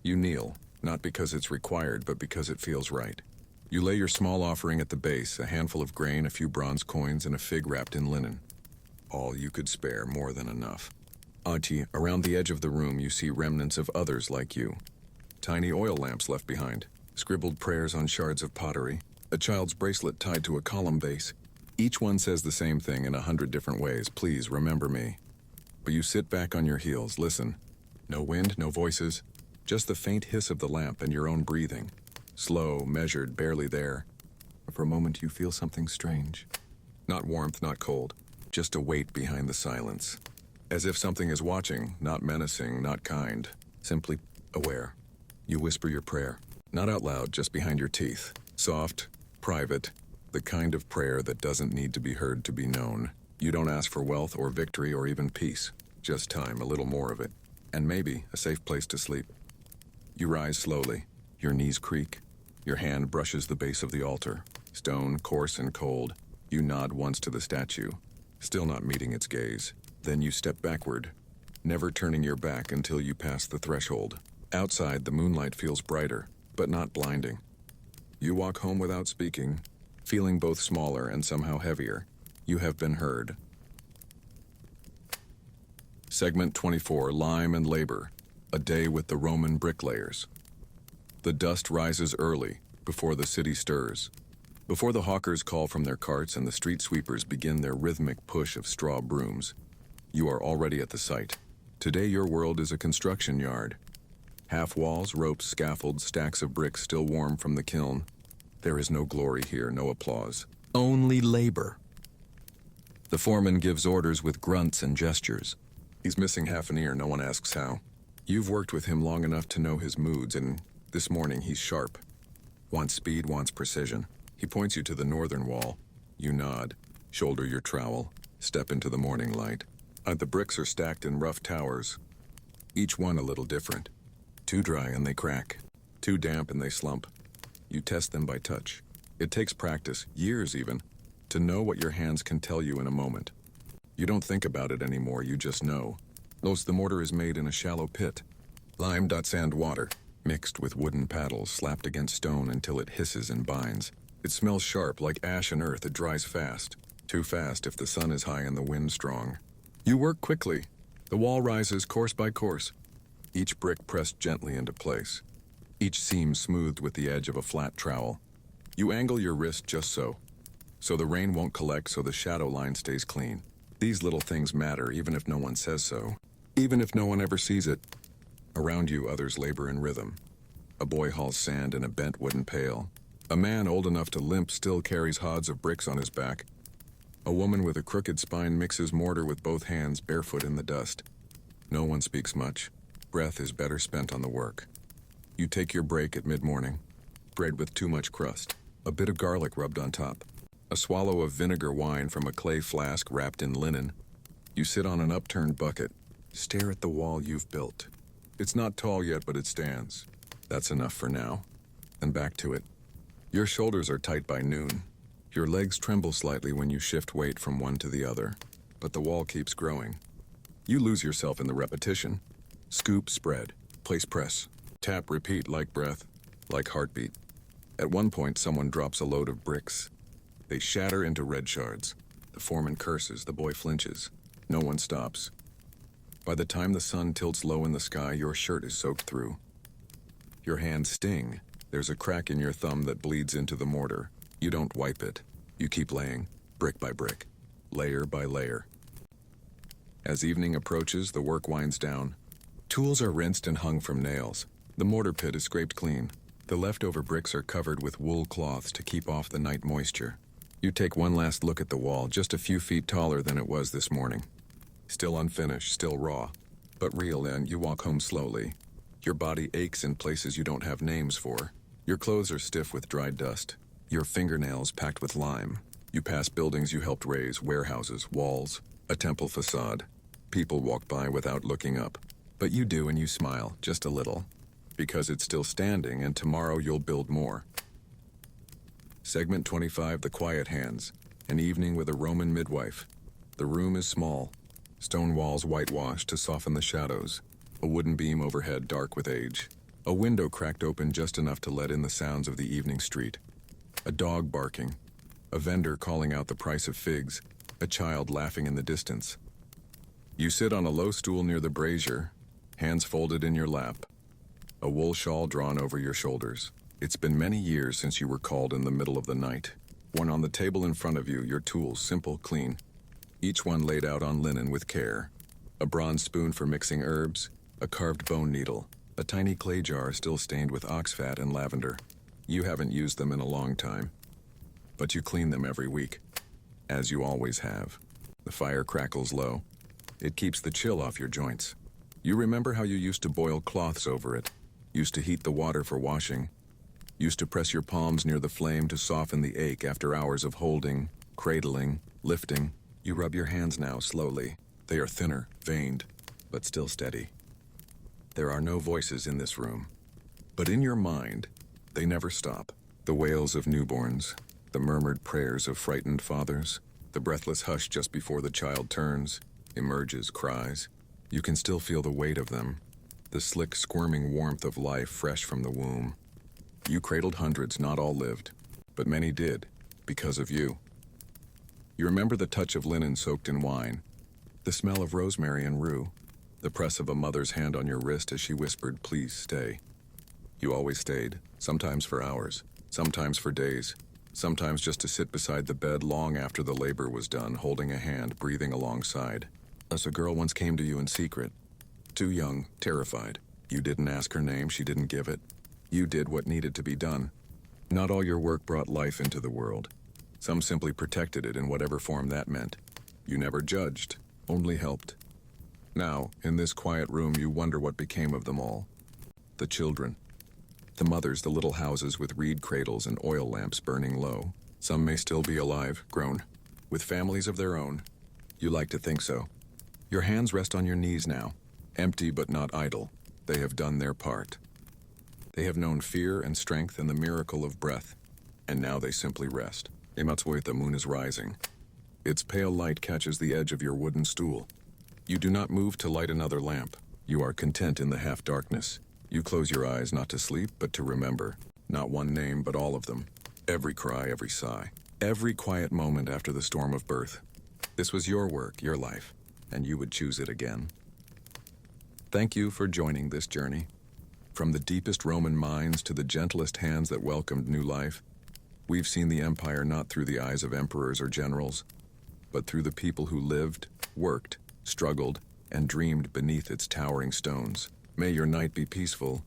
You kneel, not because it's required, but because it feels right. You lay your small offering at the base, a handful of grain, a few bronze coins, and a fig wrapped in linen. All you could spare, more than enough. Auntie, around the edge of the room you see remnants of others like you. Tiny oil lamps left behind, scribbled prayers on shards of pottery, a child's bracelet tied to a column base. Each one says the same thing in 100 different ways: please remember me. But you sit back on your heels, listen. No wind, no voices, just the faint hiss of the lamp and your own breathing. Slow, measured, barely there. For a moment you feel something strange. Not warmth, not cold, just a weight behind the silence. As if something is watching, not menacing, not kind, simply aware. You whisper your prayer, not out loud, just behind your teeth. Soft, private, the kind of prayer that doesn't need to be heard to be known. You don't ask for wealth or victory or even peace, just time, a little more of it, and maybe a safe place to sleep. You rise slowly, your knees creak, your hand brushes the base of the altar, stone, coarse and cold. You nod once to the statue, still not meeting its gaze. Then you step backward, never turning your back until you pass the threshold. Outside, the moonlight feels brighter, but not blinding. You walk home without speaking, feeling both smaller and somehow heavier. You have been heard. Segment 24, Lime and Labor, a day with the Roman bricklayers. The dust rises early, before the city stirs. Before the hawkers call from their carts and the street sweepers begin their rhythmic push of straw brooms, you are already at the site. Today your world is a construction yard. Half walls, ropes, scaffolds, stacks of bricks still warm from the kiln. There is no glory here, no applause. Only labor. The foreman gives orders with grunts and gestures. He's missing half an ear, no one asks how. You've worked with him long enough to know his moods, and this morning he's sharp. Wants speed, wants precision. He points you to the northern wall. You nod, shoulder your trowel, step into the morning light. The bricks are stacked in rough towers, each one a little different. Too dry and they crack. Too damp and they slump. You test them by touch. It takes practice, years even, to know what your hands can tell you in a moment. You don't think about it anymore, you just know. The mortar is made in a shallow pit. Lime, sand, water, mixed with wooden paddles slapped against stone until it hisses and binds. It smells sharp, like ash and earth. It dries fast. Too fast if the sun is high and the wind strong. You work quickly. The wall rises course by course, each brick pressed gently into place, each seam smoothed with the edge of a flat trowel. You angle your wrist just so the rain won't collect, so the shadow line stays clean. These little things matter, even if no one says so, even if no one ever sees it. Around you, others labor in rhythm. A boy hauls sand in a bent wooden pail. A man old enough to limp still carries hods of bricks on his back. A woman with a crooked spine mixes mortar with both hands, barefoot in the dust. No one speaks much. Breath is better spent on the work. You take your break at mid-morning. Bread with too much crust. A bit of garlic rubbed on top. A swallow of vinegar wine from a clay flask wrapped in linen. You sit on an upturned bucket. Stare at the wall you've built. It's not tall yet, but it stands. That's enough for now. And back to it. Your shoulders are tight by noon. Your legs tremble slightly when you shift weight from one to the other, but the wall keeps growing. You lose yourself in the repetition. Scoop, spread, place, press, tap, repeat, like breath, like heartbeat. At one point, someone drops a load of bricks. They shatter into red shards. The foreman curses, the boy flinches. No one stops. By the time the sun tilts low in the sky, your shirt is soaked through. Your hands sting. There's a crack in your thumb that bleeds into the mortar. You don't wipe it. You keep laying, brick by brick, layer by layer. As evening approaches, the work winds down. Tools are rinsed and hung from nails. The mortar pit is scraped clean. The leftover bricks are covered with wool cloths to keep off the night moisture. You take one last look at the wall, just a few feet taller than it was this morning. Still unfinished, still raw. But real, and you walk home slowly. Your body aches in places you don't have names for. Your clothes are stiff with dried dust. Your fingernails packed with lime. You pass buildings you helped raise, warehouses, walls, a temple facade. People walk by without looking up. But you do, and you smile, just a little. Because it's still standing, and tomorrow you'll build more. Segment 25, The Quiet Hands. An evening with a Roman midwife. The room is small. Stone walls whitewashed to soften the shadows. A wooden beam overhead dark with age. A window cracked open just enough to let in the sounds of the evening street. A dog barking. A vendor calling out the price of figs. A child laughing in the distance. You sit on a low stool near the brazier, hands folded in your lap. A wool shawl drawn over your shoulders. It's been many years since you were called in the middle of the night. One on the table in front of you, your tools simple, clean. Each one laid out on linen with care. A bronze spoon for mixing herbs, a carved bone needle, a tiny clay jar still stained with ox fat and lavender. You haven't used them in a long time, but you clean them every week, as you always have. The fire crackles low. It keeps the chill off your joints. You remember how you used to boil cloths over it, used to heat the water for washing, used to press your palms near the flame to soften the ache after hours of holding, cradling, lifting. You rub your hands now slowly. They are thinner, veined, but still steady. There are no voices in this room, but in your mind, they never stop. The wails of newborns, the murmured prayers of frightened fathers, the breathless hush just before the child turns, emerges, cries. You can still feel the weight of them, the slick, squirming warmth of life fresh from the womb. You cradled hundreds, not all lived, but many did, because of you. You remember the touch of linen soaked in wine, the smell of rosemary and rue, the press of a mother's hand on your wrist as she whispered, "Please stay." You always stayed, sometimes for hours, sometimes for days, sometimes just to sit beside the bed long after the labor was done, holding a hand, breathing alongside. As a girl once came to you in secret, too young, terrified. You didn't ask her name, she didn't give it. You did what needed to be done. Not all your work brought life into the world. Some simply protected it in whatever form that meant. You never judged, only helped. Now, in this quiet room, you wonder what became of them all. The children. The mothers, the little houses with reed cradles and oil lamps burning low. Some may still be alive, grown, with families of their own. You like to think so. Your hands rest on your knees now, empty but not idle. They have done their part. They have known fear and strength and the miracle of breath, and now they simply rest. The moon is rising. Its pale light catches the edge of your wooden stool. You do not move to light another lamp. You are content in the half-darkness. You close your eyes not to sleep, but to remember. Not one name, but all of them. Every cry, every sigh. Every quiet moment after the storm of birth. This was your work, your life, and you would choose it again. Thank you for joining this journey. From the deepest Roman minds to the gentlest hands that welcomed new life, we've seen the empire not through the eyes of emperors or generals, but through the people who lived, worked, struggled, and dreamed beneath its towering stones. May your night be peaceful,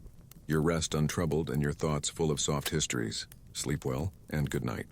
your rest untroubled, and your thoughts full of soft histories. Sleep well, and good night.